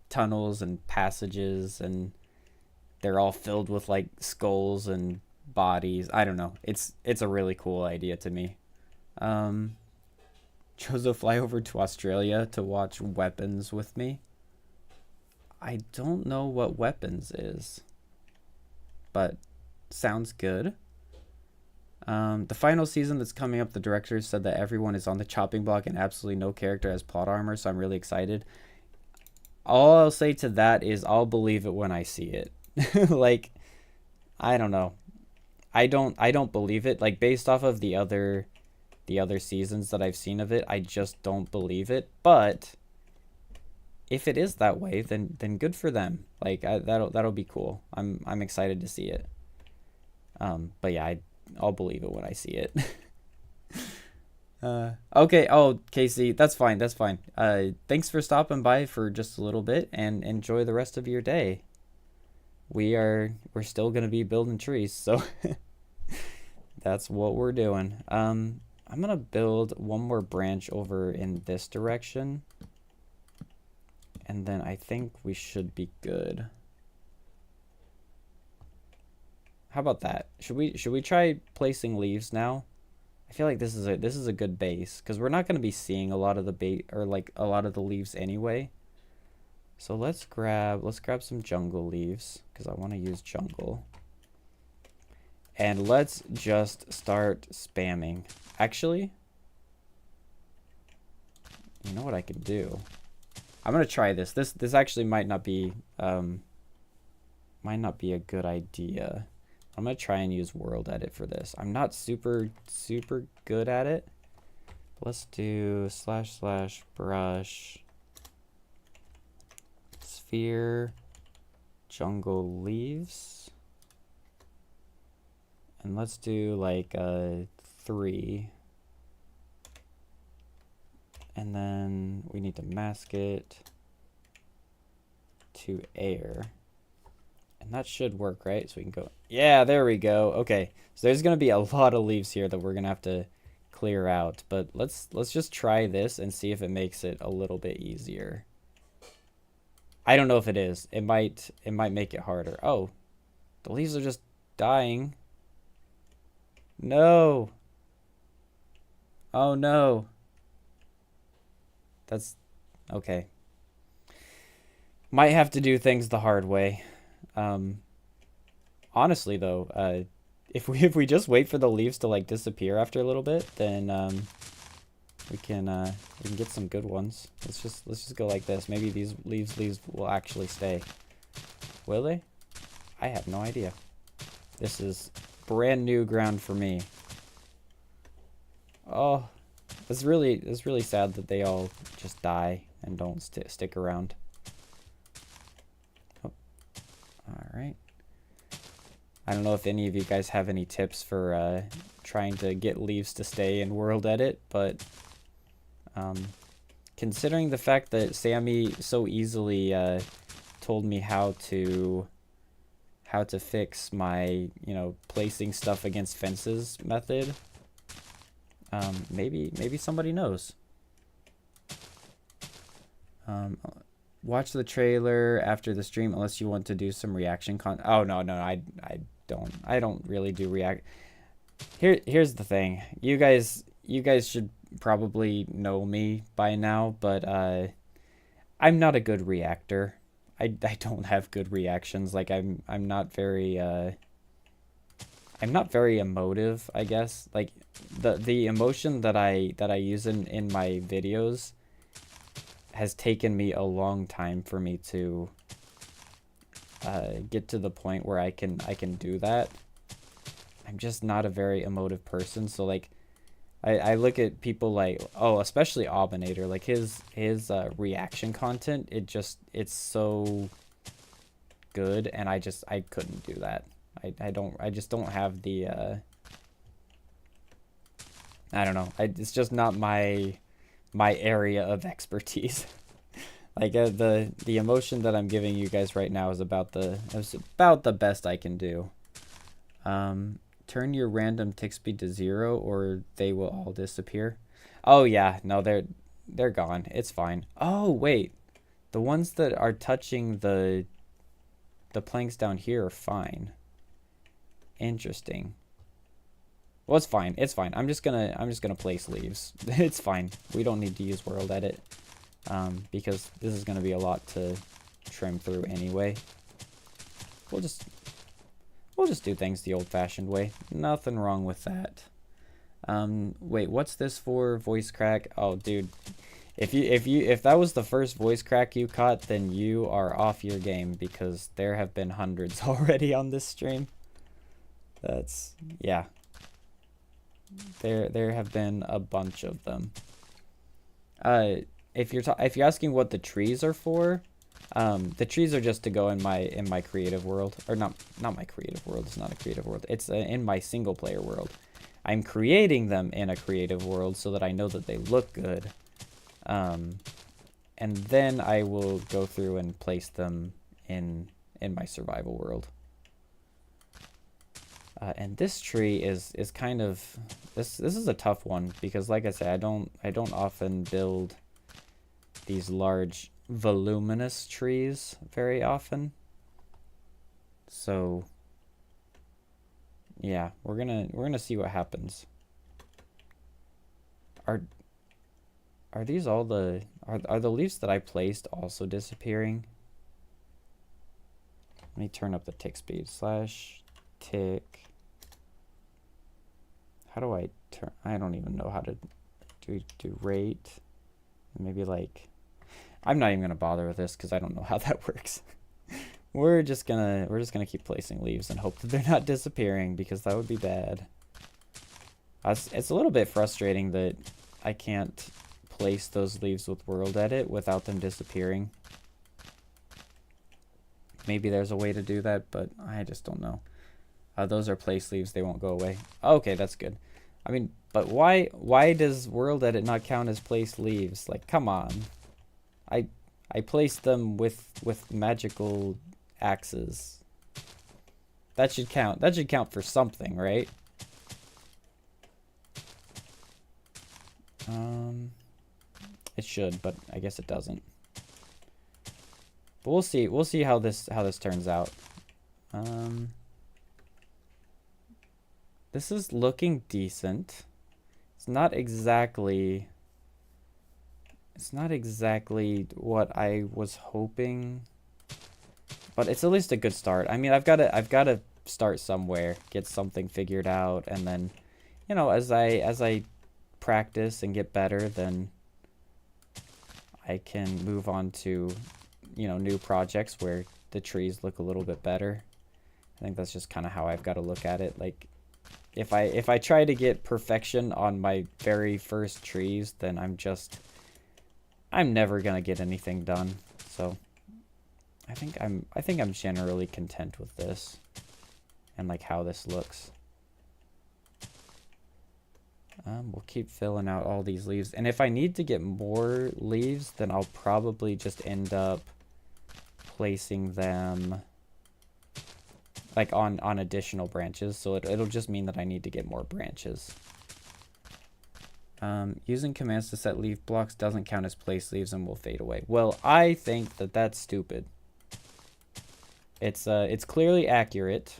tunnels and passages and they're all filled with like skulls and bodies. I don't know. It's a really cool idea to me. Um Chose to fly over to Australia to watch Weapons with me. I don't know what Weapons is, but sounds good. The final season that's coming up, the directors said that everyone is on the chopping block and absolutely no character has plot armor, so I'm really excited. All I'll say to that is I'll believe it when I see it. Like, I don't know. I don't believe it. Like based off of the other seasons that I've seen of it, I just don't believe it. But if it is that way, then good for them. Like that'll be cool. I'm excited to see it. But yeah, I'll believe it when I see it. Okay. Oh, Casey, that's fine. That's fine. Thanks for stopping by for just a little bit and enjoy the rest of your day. We're still gonna be building trees, so that's what we're doing. I'm gonna build one more branch over in this direction, and then I think we should be good. How about that? Should we try placing leaves now? I feel like this is a good base because we're not gonna be seeing a lot of the bait or like a lot of the leaves anyway. So let's grab some jungle leaves because I want to use jungle. And let's just start spamming. Actually, you know what I could do? I'm gonna try this. This actually might not be a good idea. I'm gonna try and use world edit for this. I'm not super good at it. Let's do / brush sphere jungle leaves. And let's do like 3. And then we need to mask it to air. And that should work, right? So we can go, yeah, there we go. Okay, so there's gonna be a lot of leaves here that we're gonna have to clear out. But let's just try this and see if it makes it a little bit easier. I don't know if it is. It might make it harder. Oh, the leaves are just dying. No. Oh no. That's okay. Might have to do things the hard way. Um, Honestly though, if we just wait for the leaves to like disappear after a little bit, then we can get some good ones. Let's just go like this. Maybe these leaves will actually stay. Will they? I have no idea. This is brand new ground for me. Oh, it's really sad that they all just die and don't stick around. Oh, all right. I don't know if any of you guys have any tips for trying to get leaves to stay in World Edit, but considering the fact that Sammy so easily told me how to fix my, you know, placing stuff against fences method, maybe somebody knows. Watch the trailer after the stream unless you want to do some reaction Oh no, I don't really do react. Here's the thing. You guys should probably know me by now, but I'm not a good reactor. I don't have good reactions. Like I'm not very emotive, I guess. Like the emotion that I use in my videos has taken me a long time for me to get to the point where I can do that. I'm just not a very emotive person, so like I look at people like, oh, especially Abominator, like his reaction content, it's so good, and I couldn't do that. I just don't have the I don't know. It's just not my area of expertise. Like the emotion that I'm giving you guys right now is about the best I can do. Turn your random tick speed to 0 or they will all disappear. Oh yeah, no, they're gone. It's fine. Oh wait, the ones that are touching the planks down here are fine. Interesting. Well, it's fine. It's fine. I'm just gonna place leaves. It's fine. We don't need to use World Edit, because this is gonna be a lot to trim through anyway. We'll just do things the old-fashioned way. Nothing wrong with that. Wait, what's this for? Voice crack? Oh, dude, if that was the first voice crack you caught, then you are off your game, because there have been hundreds already on this stream. Yeah. There have been a bunch of them. If you're asking what the trees are for, the trees are just to go in my creative world, or not my creative world. It's not a creative world. It's in my single player world. I'm creating them in a creative world so that I know that they look good, and then I will go through and place them in my survival world. And this tree is kind of this is a tough one, because like I said, I don't often build these large voluminous trees very often. So yeah, we're gonna see what happens. Are these all the are the leaves that I placed also disappearing? Let me turn up the tick speed / tick. How do I turn? I don't even know how to do rate. Maybe like, I'm not even gonna bother with this because I don't know how that works. We're just gonna keep placing leaves and hope that they're not disappearing, because that would be bad. It's a little bit frustrating that I can't place those leaves with World Edit without them disappearing. Maybe there's a way to do that, but I just don't know. Those are place leaves. They won't go away. Okay, that's good. I mean, but why does World Edit not count as place leaves? Like, come on. I placed them with magical axes. That should count. That should count for something, right? It should, but I guess it doesn't. But we'll see. We'll see how this turns out. This is looking decent. It's not exactly what I was hoping, but it's at least a good start. I mean, I've got to start somewhere, get something figured out, and then, you know, as I practice and get better, then I can move on to, you know, new projects where the trees look a little bit better. I think that's just kind of how I've got to look at it. Like, if I try to get perfection on my very first trees, then I'm never gonna get anything done. So I think I'm generally content with this and like how this looks. We'll keep filling out all these leaves, and if I need to get more leaves, then I'll probably just end up placing them like on additional branches, so it'll just mean that I need to get more branches. Using commands to set leaf blocks doesn't count as place leaves and will fade away. Well, I think that that's stupid. It's clearly accurate,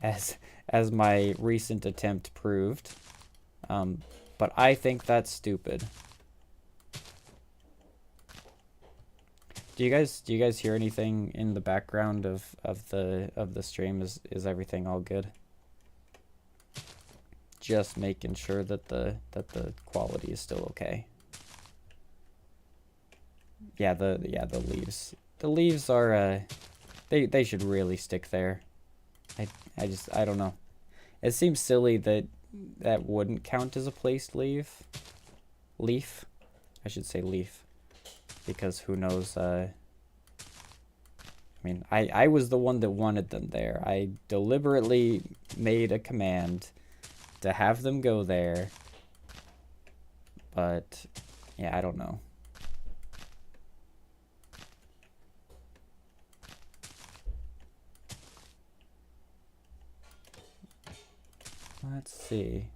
as my recent attempt proved. But I think that's stupid. Do you guys hear anything in the background of the stream? Is everything all good? Just making sure that the quality is still okay. Yeah, the leaves. The leaves are they should really stick there. I don't know. It seems silly that wouldn't count as a placed leaf. Leaf? I should say leaf. Because who knows, I mean, I was the one that wanted them there. I deliberately made a command to have them go there. But, yeah, I don't know. Let's see.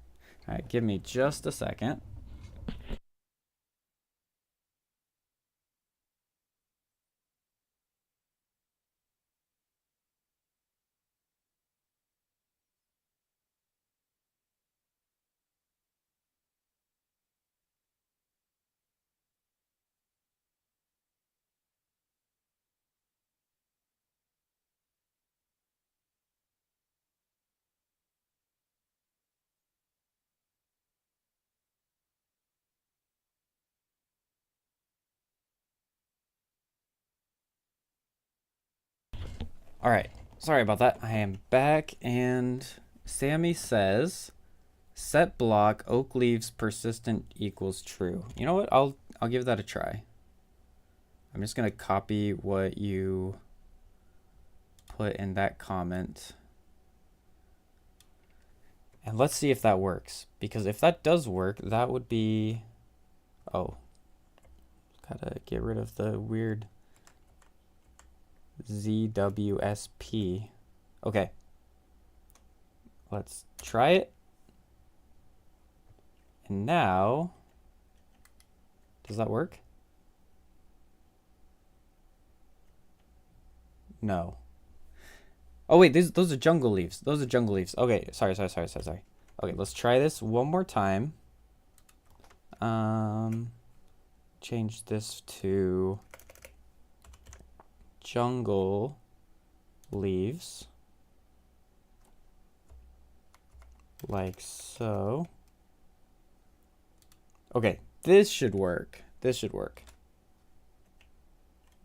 All right, give me just a second. All right, sorry about that. I am back, and Sammy says, set block oak leaves persistent equals true. You know what? I'll give that a try. I'm just gonna copy what you put in that comment, and let's see if that works. Because if that does work, that would be, oh, gotta get rid of the weird ZWSP. Okay. Let's try it. And now, does that work? No. Oh wait, those are jungle leaves. Those are jungle leaves. Okay, sorry. Okay, let's try this one more time. Change this to jungle leaves, like so. Okay, this should work. This should work.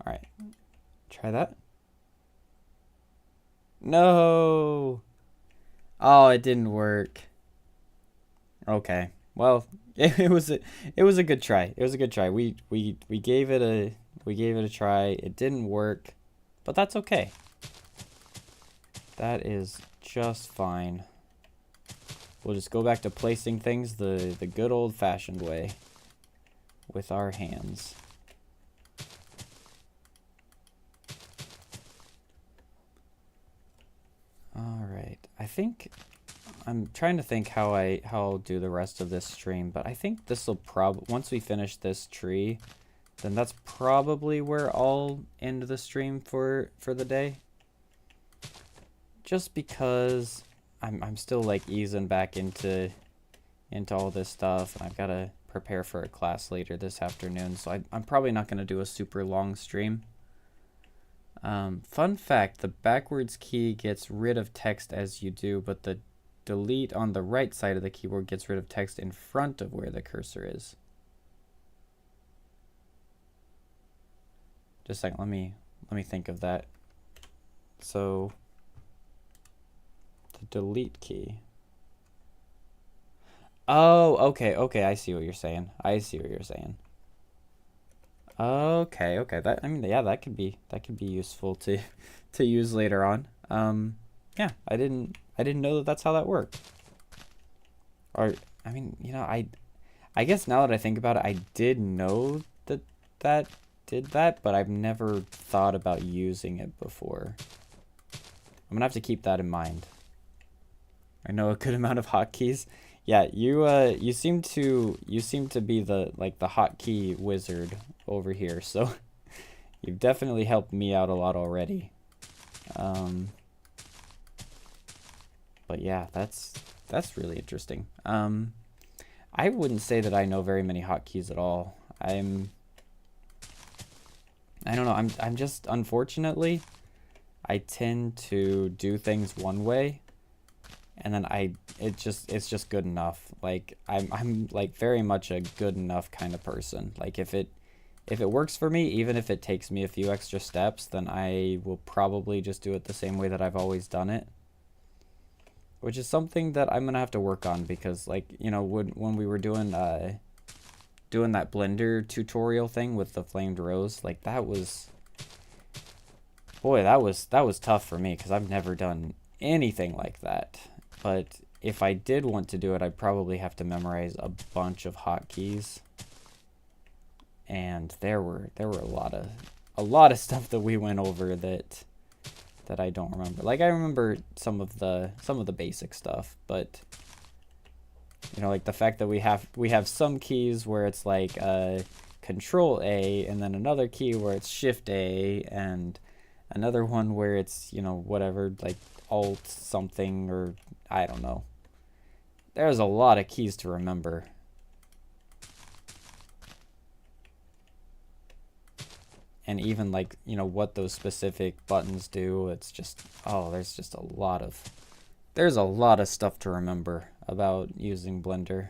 All right, try that. No. Oh, it didn't work. Okay. Well, it was a good try. It was a good try. We gave it a try. It didn't work, but that's okay. That is just fine. We'll just go back to placing things the good old-fashioned way with our hands. All right. I'm trying to think how I'll do the rest of this stream, but I think this will once we finish this tree, then that's probably where I'll end the stream for the day. Just because I'm still like easing back into all this stuff, and I've got to prepare for a class later this afternoon, so I'm probably not going to do a super long stream. Fun fact, the backwards key gets rid of text as you do, but the delete on the right side of the keyboard gets rid of text in front of where the cursor is. Just a second, let me think of that. So the delete key. Oh, okay, okay, I see what you're saying. I see what you're saying. Okay, okay. That I mean, yeah, that could be useful to to use later on. Yeah, I didn't know that that's how that worked. Or I mean, you know, I guess now that I think about it, I did know that that did that, but I've never thought about using it before. I'm gonna have to keep that in mind. I know a good amount of hotkeys. Yeah, you seem to be the like the hotkey wizard over here, so you've definitely helped me out a lot already. Um, but yeah, that's really interesting. I wouldn't say that I know very many hotkeys at all. I don't know, I'm just unfortunately I tend to do things one way and then it's just good enough. Like I'm like very much a good enough kind of person. Like if it works for me, even if it takes me a few extra steps, then I will probably just do it the same way that I've always done it. Which is something that I'm gonna have to work on because like, you know, when we were doing that Blender tutorial thing with the flamed rose, like that was boy, that was tough for me because I've never done anything like that. But if I did want to do it, I'd probably have to memorize a bunch of hotkeys. And there were a lot of stuff that we went over that I don't remember. Like I remember some of the basic stuff, but you know, like the fact that we have some keys where it's like Control A and then another key where it's Shift A and another one where it's, you know, whatever, like Alt something or I don't know. There's a lot of keys to remember. And even like, you know, what those specific buttons do, it's just, oh, there's a lot of stuff to remember about using Blender.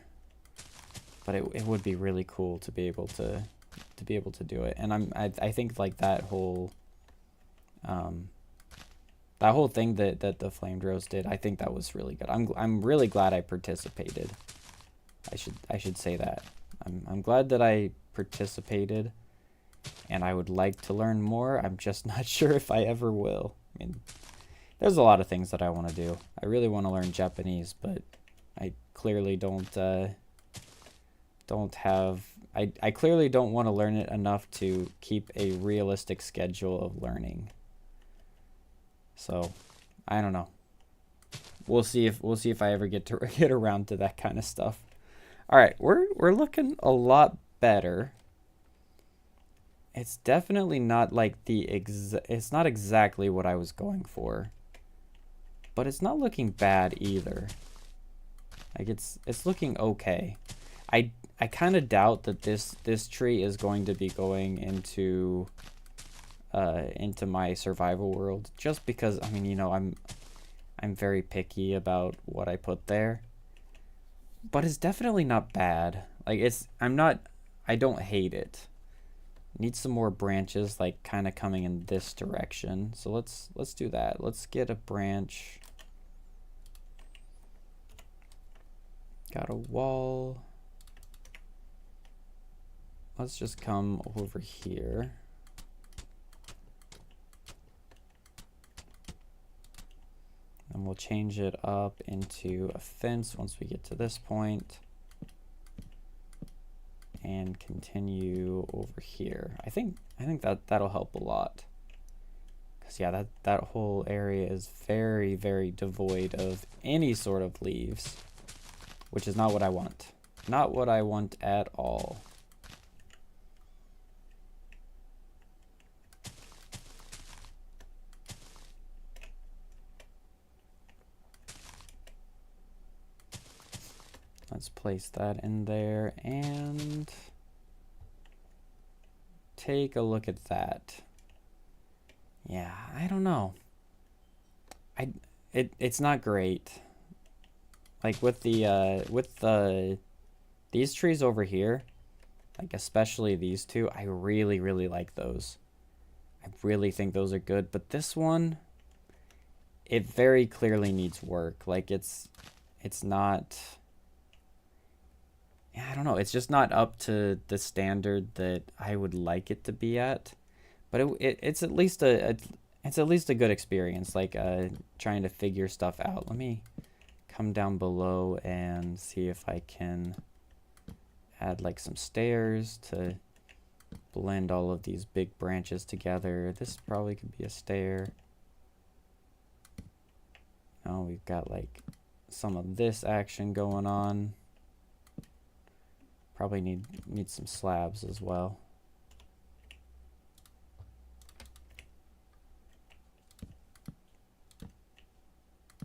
But it would be really cool to be able to do it. And I think like um that whole thing that the Flamed Rose did, I think that was really good. I'm really glad I participated. I should say that. I'm glad that I participated and I would like to learn more. I'm just not sure if I ever will. I mean, there's a lot of things that I want to do. I really want to learn Japanese, but I clearly don't have I clearly don't want to learn it enough to keep a realistic schedule of learning. So, I don't know. We'll see if I ever get to get around to that kind of stuff. All right, we're looking a lot better. It's definitely not like it's not exactly what I was going for. But it's not looking bad either. Like it's looking okay. I kind of doubt that this tree is going to be going into my survival world just because I mean, you know, I'm very picky about what I put there. But it's definitely not bad. Like I don't hate it. Need some more branches like kind of coming in this direction. So let's do that. Let's get a branch. Got a wall. Let's just come over here. And we'll change it up into a fence once we get to this point. And continue over here. I think that that'll help a lot. Cause yeah, that whole area is very devoid of any sort of leaves, which is not what I want. Not what I want at all. Let's place that in there and take a look at that. Yeah, I don't know. It's not great. Like with the these trees over here, like especially these two, I really like those. I really think those are good, but this one, it very clearly needs work. Like it's not yeah, I don't know. It's just not up to the standard that I would like it to be at. But it's at least it's at least a good experience. Like trying to figure stuff out. Let me come down below and see if I can add like some stairs to blend all of these big branches together. This probably could be a stair. Now we've got like some of this action going on. Probably need some slabs as well.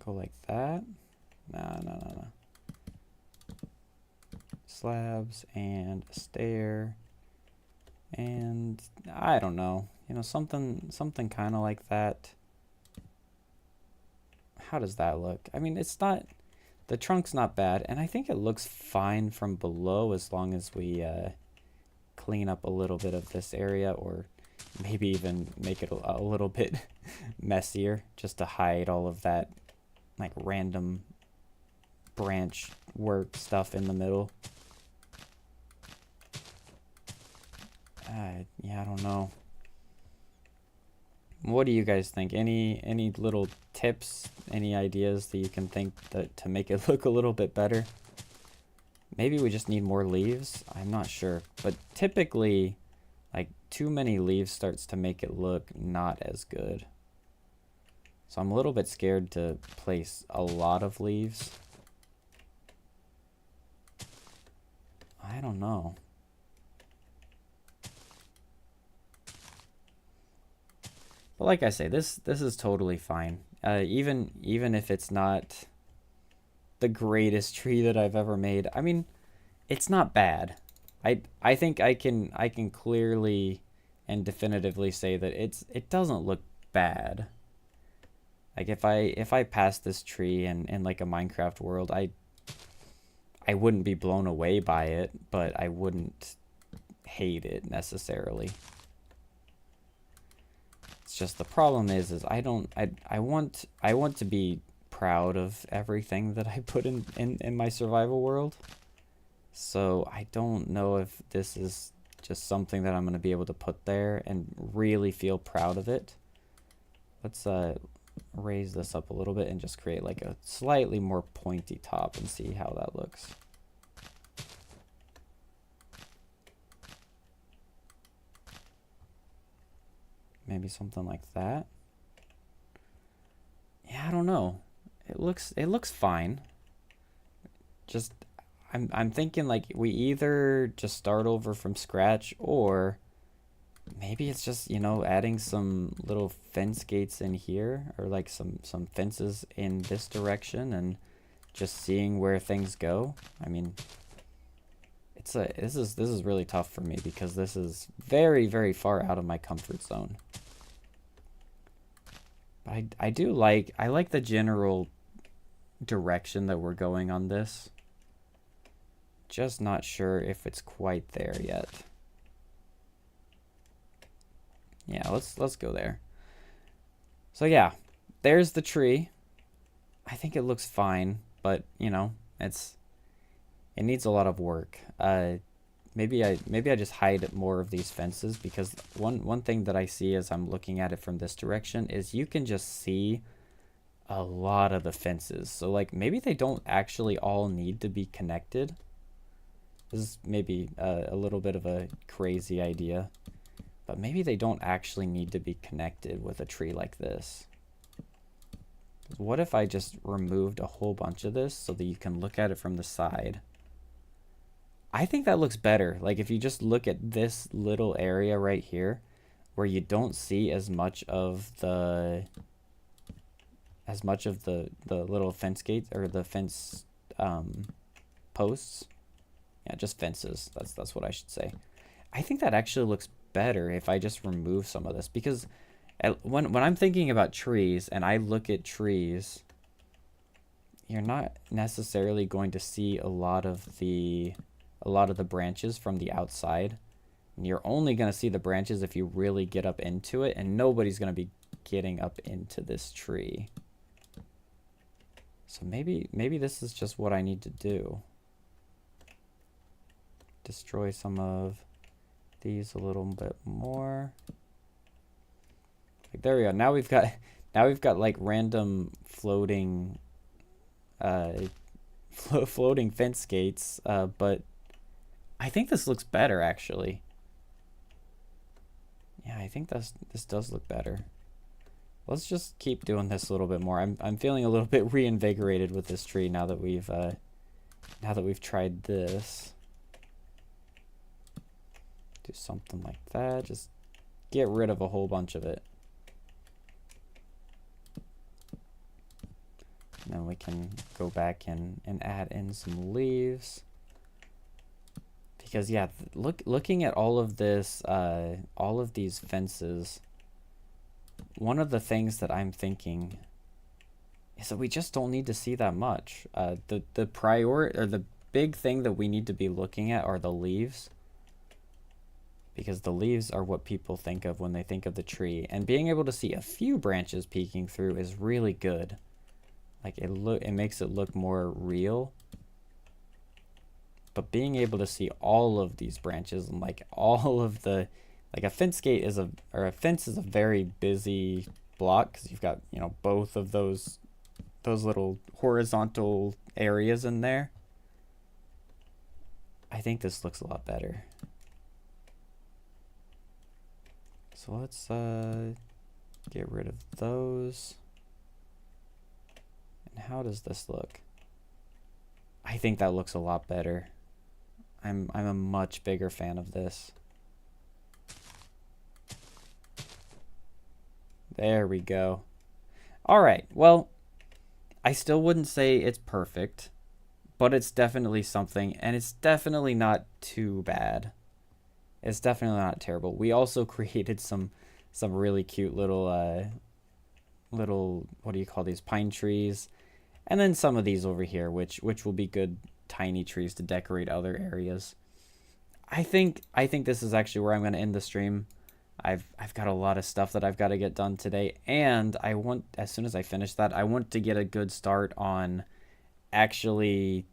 Go like that. No. Slabs and a stair. And I don't know. You know, something kind of like that. How does that look? I mean, it's not, the trunk's not bad, and I think it looks fine from below as long as we clean up a little bit of this area, or maybe even make it a little bit messier just to hide all of that like random branch work stuff in the middle. Yeah, I don't know. What do you guys think? Any little tips, any ideas that you can think that to make it look a little bit better? Maybe we just need more leaves. I'm not sure, but typically like too many leaves starts to make it look not as good. So I'm a little bit scared to place a lot of leaves. I don't know. But like I say, this is totally fine. Even if it's not the greatest tree that I've ever made, I mean, it's not bad. I think I can clearly and definitively say that it doesn't look bad. Like if I passed this tree in like a Minecraft world, I wouldn't be blown away by it, but I wouldn't hate it necessarily. It's just the problem is I want to be proud of everything that I put in my survival world. So I don't know if this is just something that I'm going to be able to put there and really feel proud of it. Let's raise this up a little bit and just create like a slightly more pointy top and see how that looks. Maybe something like that. Yeah, I don't know. It looks fine. Just I'm thinking like we either just start over from scratch, or maybe it's just, you know, adding some little fence gates in here, or like some fences in this direction, and just seeing where things go. I mean, this is really tough for me because this is very, very far out of my comfort zone. But I like the general direction that we're going on this. Just not sure if it's quite there yet. Yeah, let's go there. So yeah, there's the tree. I think it looks fine, but you know, it needs a lot of work. Maybe I just hide more of these fences, because one thing that I see as I'm looking at it from this direction is you can just see a lot of the fences. So like maybe they don't actually all need to be connected. This is maybe a little bit of a crazy idea, but maybe they don't actually need to be connected with a tree like this. What if I just removed a whole bunch of this so that you can look at it from the side? I think that looks better. Like if you just look at this little area right here where you don't see as much of the little fence gates, or the fence posts. Yeah, just fences. That's what I should say. I think that actually looks better if I just remove some of this, because when I'm thinking about trees and I look at trees, you're not necessarily going to see a lot of the branches from the outside. And you're only going to see the branches if you really get up into it, and nobody's going to be getting up into this tree. So maybe this is just what I need to do. destroy some of these a little bit more. Like, there we go. Now we've got like random floating floating fence gates, but I think this looks better actually. Yeah, I think this does look better. Let's just keep doing this a little bit more. I'm feeling a little bit reinvigorated with this tree now that we've tried this. Do something like that. Just get rid of a whole bunch of it. And then we can go back and add in some leaves. Because yeah, looking at all of this, all of these fences, one of the things that I'm thinking is that we just don't need to see that much. The big thing that we need to be looking at are the leaves, because the leaves are what people think of when they think of the tree, and being able to see a few branches peeking through is really good. Like it makes it look more real. But being able to see all of these branches and like all of the, like a fence gate is a fence is a very busy block, because you've got, you know, both of those little horizontal areas in there. I think this looks a lot better. So let's get rid of those. And how does this look? I think that looks a lot better. I'm a much bigger fan of this. There we go. All right, well, I still wouldn't say it's perfect, but it's definitely something, and it's definitely not too bad. It's definitely not terrible. We also created some really cute little what do you call these, pine trees, and then some of these over here, which will be good tiny trees to decorate other areas. I think this is actually where I'm going to end the stream. I've got a lot of stuff that I've got to get done today, and I want, as soon as I finish that, I want to get a good start on actually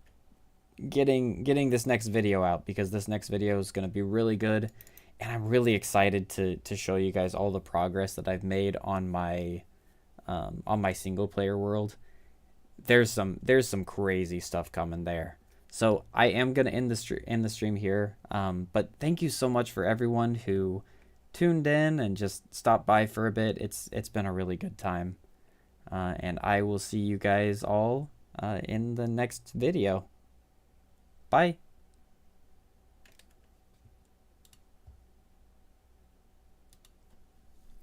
getting this next video out, because this next video is going to be really good, and I'm really excited to show you guys all the progress that I've made on my single player world. There's some crazy stuff coming there. So I am going to end the stream here. But thank you so much for everyone who tuned in and just stopped by for a bit. It's been a really good time. And I will see you guys all in the next video. Bye.